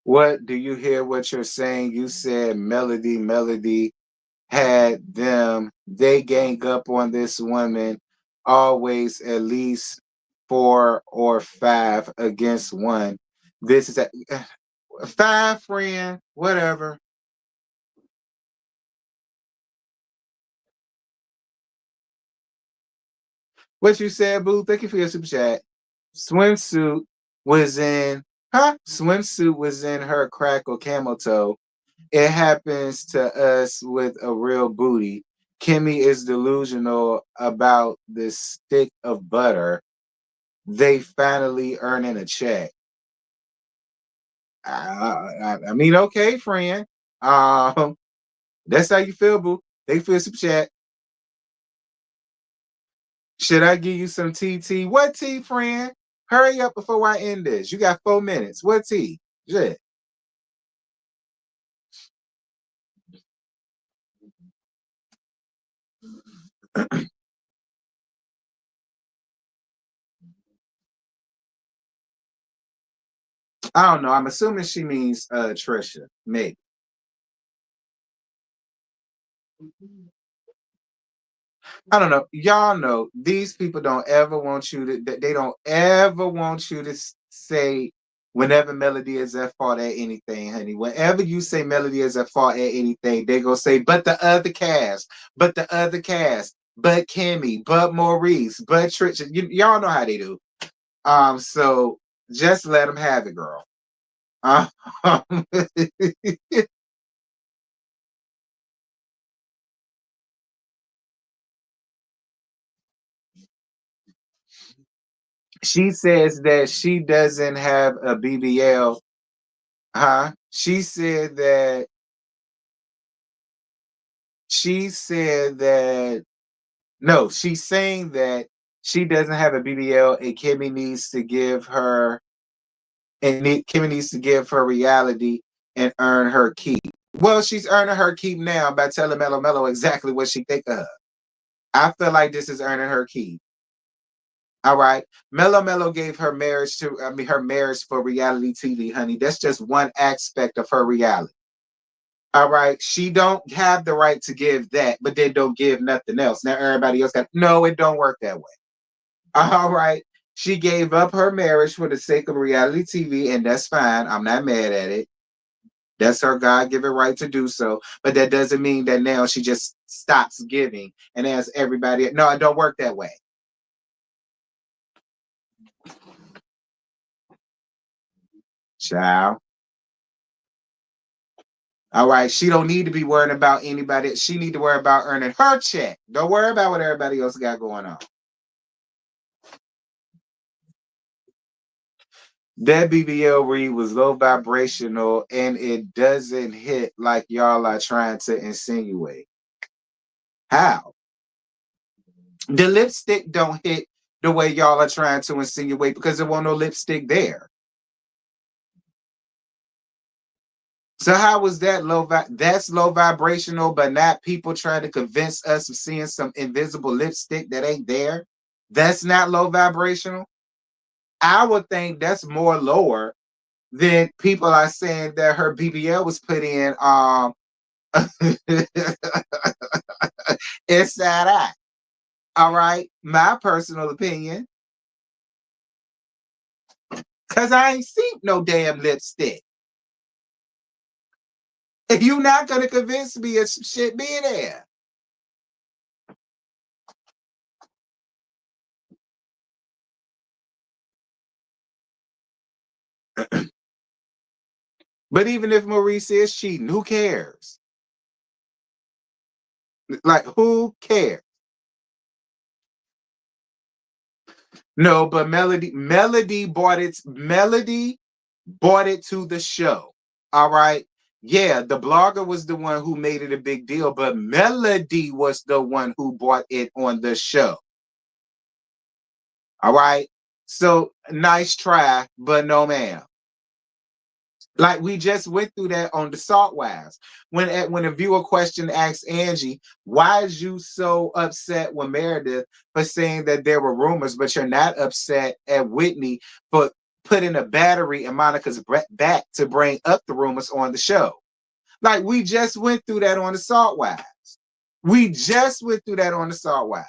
What do you hear what you're saying? You said Melody had them, they gang up on this woman, always at least 4 or 5 against one. This is a five, friend, whatever. What you said, boo? Thank you for your super chat. Swimsuit was in, huh? Swimsuit was in her crack or camel toe. It happens to us with a real booty. Kimmy is delusional about the stick of butter. They finally earning a check. I mean, okay, friend. Um, that's how you feel, boo. They feel super chat. Should I give you some TT? What tea, friend? Hurry up before I end this. You got 4 minutes. What tea? Shit. I don't know. I'm assuming she means Trisha. Maybe. I don't know. Y'all know these people don't ever want you to. They don't ever want you to say whenever Melody is at fault at anything, honey. Whenever you say Melody is at fault at anything, they gonna say, "But the other cast, but the other cast, but Kimmy, but Maurice, but Trisha." Y'all know how they do. So just let them have it, girl. Um, she says that she doesn't have a BBL Huh? She said that no, she's saying that she doesn't have a BBL and Kimmy needs to give her reality and earn her keep. Well, she's earning her keep now by telling Mello Mello exactly what she think of her. I feel like this is earning her keep. All right. Mello Mello gave her marriage for reality TV, honey. That's just one aspect of her reality. All right. She don't have the right to give that, but then don't give nothing else. Now everybody else got no, it don't work that way. All right. She gave up her marriage for the sake of reality TV, and that's fine. I'm not mad at it. That's her God-given right to do so. But that doesn't mean that now she just stops giving and asks everybody. No, it don't work that way. Child. All right. She don't need to be worrying about anybody. She need to worry about earning her check. Don't worry about what everybody else got going on. That BBL read was low vibrational and it doesn't hit like y'all are trying to insinuate. How? The lipstick don't hit the way y'all are trying to insinuate because there wasn't no lipstick there. So how was that that's low vibrational, but not people trying to convince us of seeing some invisible lipstick that ain't there? That's not low vibrational. I would think that's more lower than people are saying that her BBL was put in inside out. All right. My personal opinion. Cause I ain't seen no damn lipstick. If you're not gonna convince me of some shit being there. But even if Maurice is cheating, who cares? Like, who cares? No, but Melody brought it to the show. All right. Yeah, the blogger was the one who made it a big deal, but Melody was the one who brought it on the show. All right. So nice try, but no ma'am. Like we just went through that on the Salt Wives. When a viewer question asked Angie, why is you so upset with Meredith for saying that there were rumors, but you're not upset at Whitney for putting a battery in Monica's back to bring up the rumors on the show? Like we just went through that on the Salt Wives. We just went through that on the Salt Wives.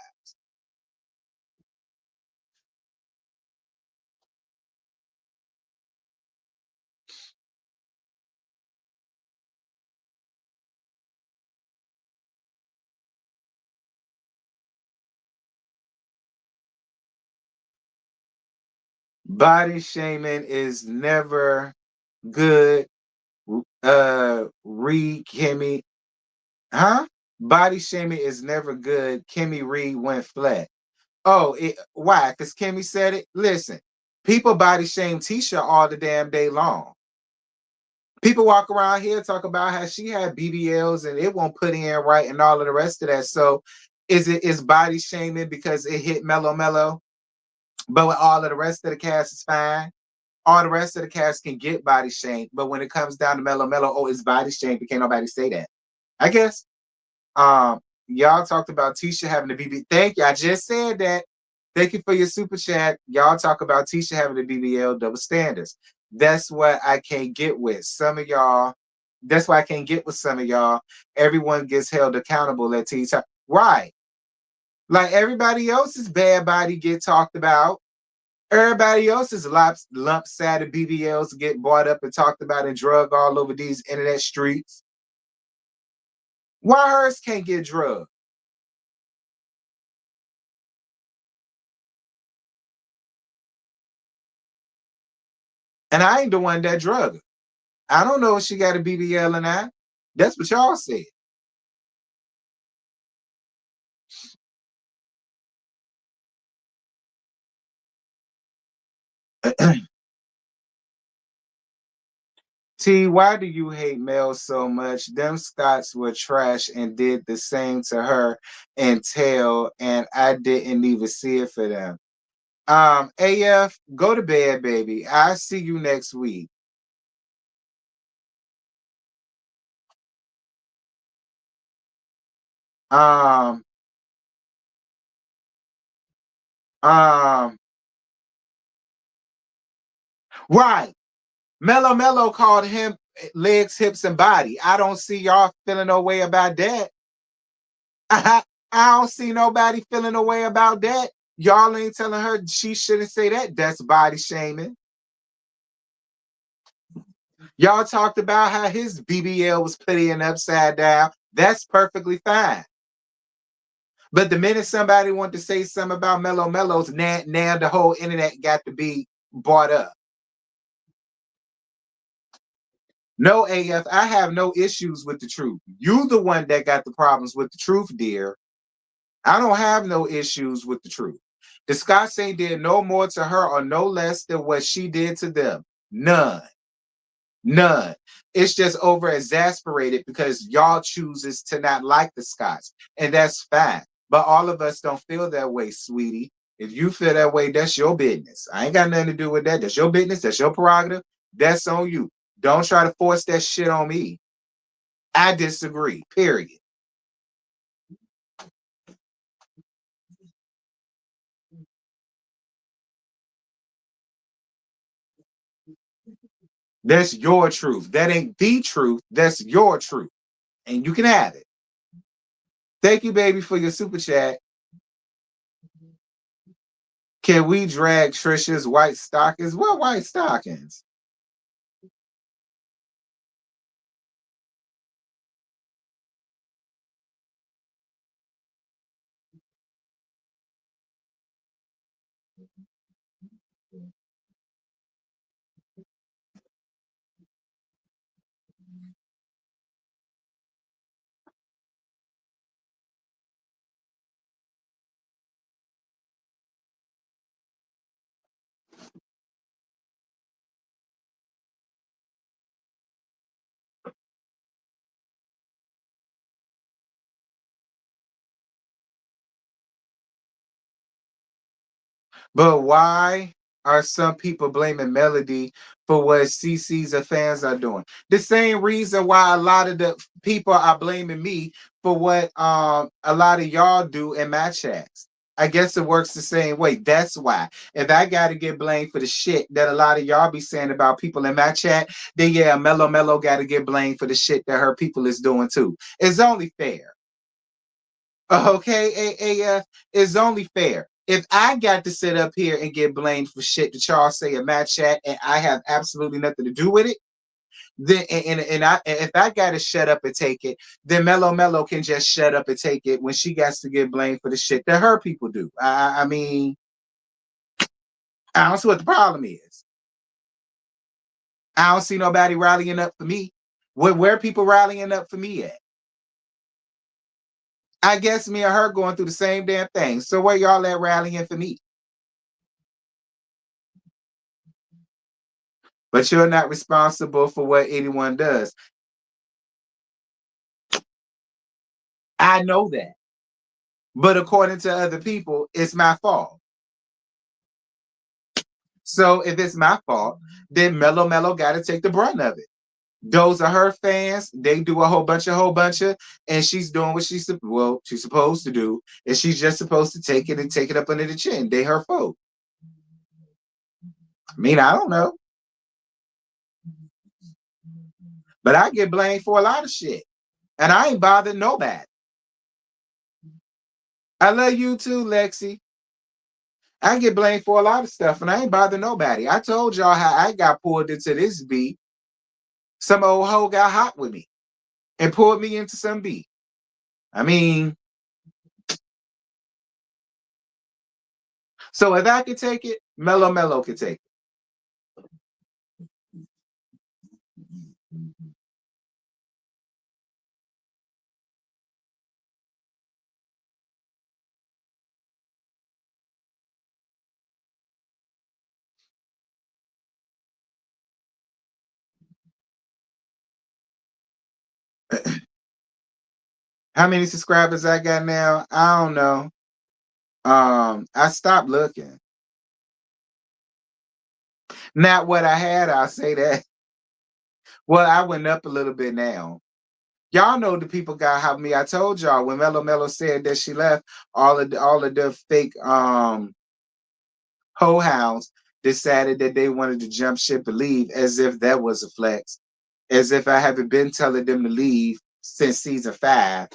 Body shaming is never good. Read Kimmy. Huh? Body shaming is never good. Kimmy Reed went flat. Oh, why? Because Kimmy said it. Listen, people body shame Tisha all the damn day long. People walk around here talk about how she had BBLs and it won't put in right and all of the rest of that. So is body shaming because it hit Mellow Mellow, but with all of the rest of the cast is fine? All the rest of the cast can get body shamed, but when it comes down to Mellow Mellow, oh, it's body shame, but can't nobody say that. I guess. Um, y'all talked about Tisha having the BB. Thank you. I just said that. Thank you for your super chat. Y'all talk about Tisha having the BBL double standards. That's what I can't get with some of y'all. That's why I can't get with some of y'all. Everyone gets held accountable at Tisha. Right. Like everybody else's bad body get talked about. Everybody else's lump sided BBLs get brought up and talked about and drug all over these internet streets. Why hers can't get drugged? And I ain't the one that drug her. I don't know if she got a BBL or not. That's what y'all said. T, why do you hate Mel so much? Them Scots were trash and did the same to her and Tail, and I didn't even see it for them. AF, go to bed, baby. I'll see you next week. Um, um, right. Mello Mello called him legs, hips, and body. I don't see y'all feeling no way about that. I don't see nobody feeling no way about that. Y'all ain't telling her she shouldn't say that. That's body shaming. Y'all talked about how his BBL was putty and upside down. That's perfectly fine. But the minute somebody wanted to say something about Mellow Mellows, now the whole internet got to be brought up. No, AF, I have no issues with the truth. You the one that got the problems with the truth, dear. I don't have no issues with the truth. The Scots ain't did no more to her or no less than what she did to them. None. None. It's just over exasperated because y'all chooses to not like the Scots, and that's fine. But all of us don't feel that way, sweetie. If you feel that way, that's your business. I ain't got nothing to do with that. That's your business. That's your prerogative. That's on you. Don't try to force that shit on me. I disagree. Period. That's your truth. That ain't the truth. That's your truth. And you can have it. Thank you, baby, for your super chat. Can we drag Trisha's white stockings? What white stockings? But why are some people blaming Melody for what CC's and fans are doing? The same reason why a lot of the people are blaming me for what a lot of y'all do in my chats. I guess it works the same way. That's why. If I gotta get blamed for the shit that a lot of y'all be saying about people in my chat, then yeah, Mellow Mellow gotta get blamed for the shit that her people is doing too. It's only fair. Okay, AF is only fair. If I got to sit up here and get blamed for shit that y'all say in my chat and I have absolutely nothing to do with it, then and if I gotta shut up and take it, then Mellow Mellow can just shut up and take it when she gets to get blamed for the shit that her people do. I mean, I don't see what the problem is. I don't see nobody rallying up for me. Where people rallying up for me at? I guess me and her going through the same damn thing. So where y'all at rallying for me? But you're not responsible for what anyone does. I know that. But according to other people, it's my fault. So if it's my fault, then Mellow Mellow got to take the brunt of it. Those are her fans. They do a whole bunch of, and she's doing what she's supposed to do, and she's just supposed to take it and take it up under the chin. They her folk. I mean, I don't know, but I get blamed for a lot of shit, and I ain't bothered nobody. I love you too, Lexi. I get blamed for a lot of stuff, and I ain't bother nobody. I told y'all how I got pulled into this beat. Some old hoe got hot with me and pulled me into some beat. I mean, so if I could take it, Mellow Mellow could take How many subscribers I got now? I don't know. I stopped looking. Not what I had, I'll say that. Well, I went up a little bit now. Y'all know the people got help me. I told y'all when Mello Mello said that she left, all of the fake hoe hounds decided that they wanted to jump ship and leave as if that was a flex. As if I haven't been telling them to leave since season 5.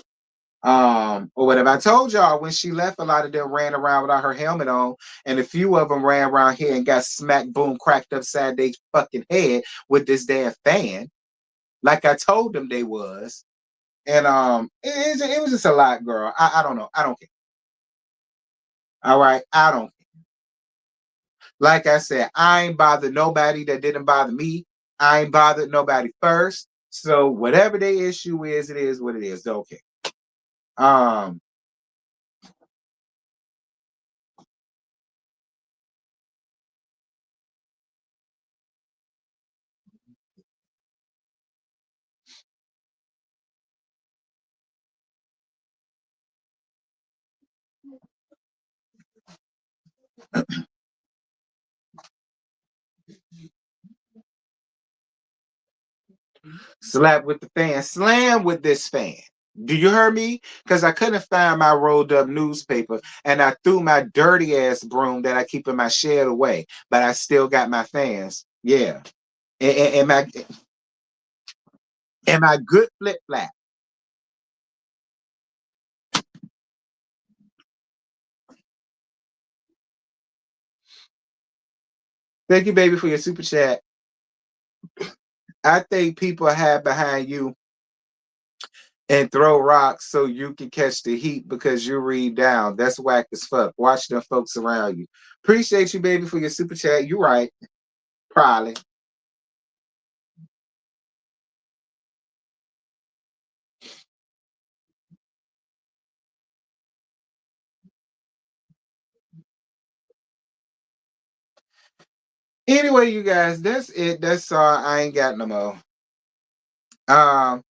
Or whatever. I told y'all when she left, a lot of them ran around without her helmet on, and a few of them ran around here and got smacked, boom, cracked upside their fucking head with this damn fan, like I told them they was. And it was just a lot, girl. I don't know. I don't care. All right, I don't. Like I said, I ain't bothered nobody that didn't bother me. I ain't bothered nobody first. So whatever their issue is, it is what it is. Okay. Um, slap with the fan, slam with this fan. Do you hear me? Because I couldn't find my rolled up newspaper and I threw my dirty ass broom that I keep in my shed away, but I still got my fans. Yeah. And my good flip flap. Thank you, baby, for your super chat. I think people hide behind you and throw rocks so you can catch the heat because you read down. That's whack as fuck. Watch them folks around you. Appreciate you, baby, for your super chat. You right. Probably. Anyway, you guys, that's it. That's all. I ain't got no more. Um,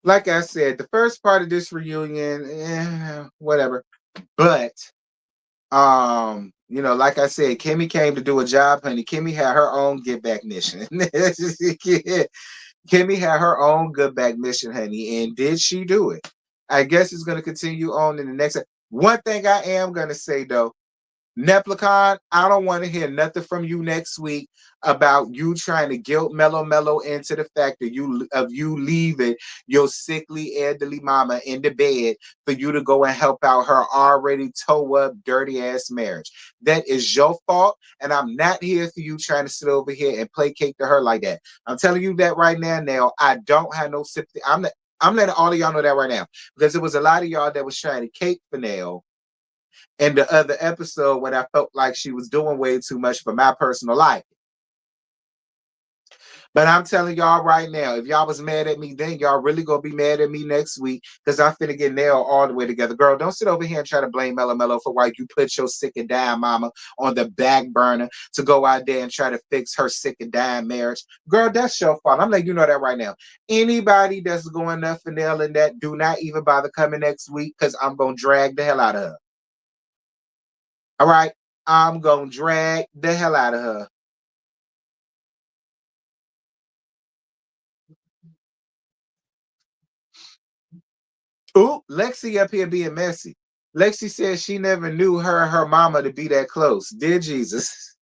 like I said, the first part of this reunion, whatever. But like I said, Kimmy came to do a job, honey. Kimmy had her own get back mission. Kimmy had her own good back mission, honey. And did she do it? I guess it's gonna continue on in the next. One thing I am gonna say though, Neplicon, I don't want to hear nothing from you next week about you trying to guilt Mellow Mellow into the fact that you leaving your sickly elderly mama in the bed for you to go and help out her already toe up dirty ass marriage. That is your fault, and I'm not here for you trying to sit over here and placate to her like that. I'm telling you that right now. Now I don't have no sympathy. I'm letting all of y'all know that right now because there was a lot of y'all that was trying to cape for Nell in the other episode when I felt like she was doing way too much for my personal life. But I'm telling y'all right now, if y'all was mad at me then, y'all really gonna be mad at me next week because I'm finna get nailed all the way together. Girl, don't sit over here and try to blame Mellow Mellow for why you put your sick and dying mama on the back burner to go out there and try to fix her sick and dying marriage. Girl, that's your fault. I'm letting you know that right now. Anybody that's going up for nailing that, do not even bother coming next week because I'm gonna drag the hell out of her. All right. I'm gonna drag the hell out of her. Ooh, Lexi up here being messy. Lexi says she never knew her and her mama to be that close. Dear Jesus.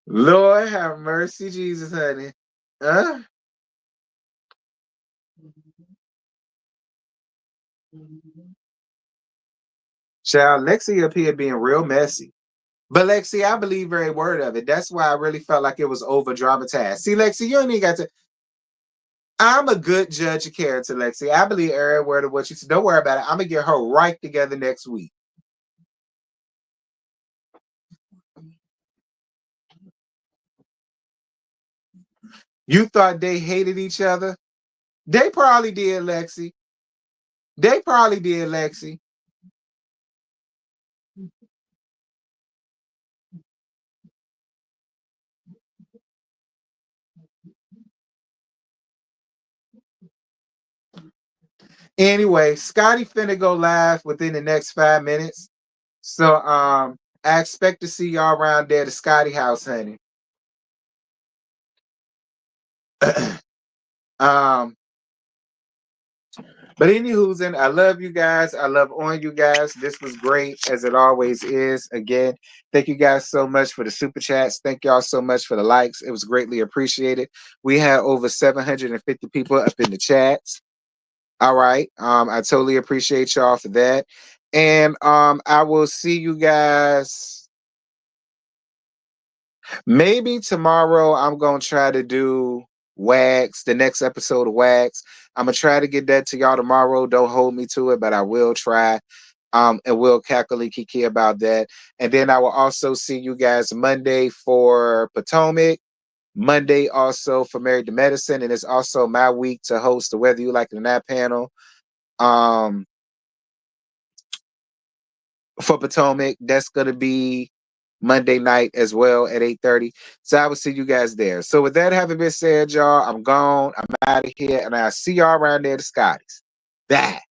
Lord have mercy, Jesus, honey. Huh? Child, Lexi up here being real messy. But Lexi, I believe every word of it. That's why I really felt like it was over dramatized. See, Lexi, you ain't even got to. I'm a good judge of character, Lexi. I believe every word of what you said. Don't worry about it. I'm gonna get her right together next week. You thought they hated each other? They probably did, Lexi. They probably did, Lexi. Anyway, Scotty finna go live within the next 5 minutes. So I expect to see y'all around there at the Scotty house, honey. um, but anywho's in, I love you guys. I love on you guys. This was great as it always is. Again, thank you guys so much for the super chats. Thank y'all so much for the likes. It was greatly appreciated. We had over 750 people up in the chats. All right. I totally appreciate y'all for that. And I will see you guys maybe tomorrow. I'm gonna try to do Wax, the next episode of Wax. I'm gonna try to get that to y'all tomorrow. Don't hold me to it, but I will try. And we'll cackle kiki about that. And then I will also see you guys Monday for Potomac. Monday also for Married to Medicine, and it's also my week to host the Whether You Like It or Not panel. For Potomac, that's gonna be Monday night as well at 8:30. So I will see you guys there. So with that having been said, y'all, I'm gone. I'm out of here, and I'll see y'all around there at the Scotties. Bye.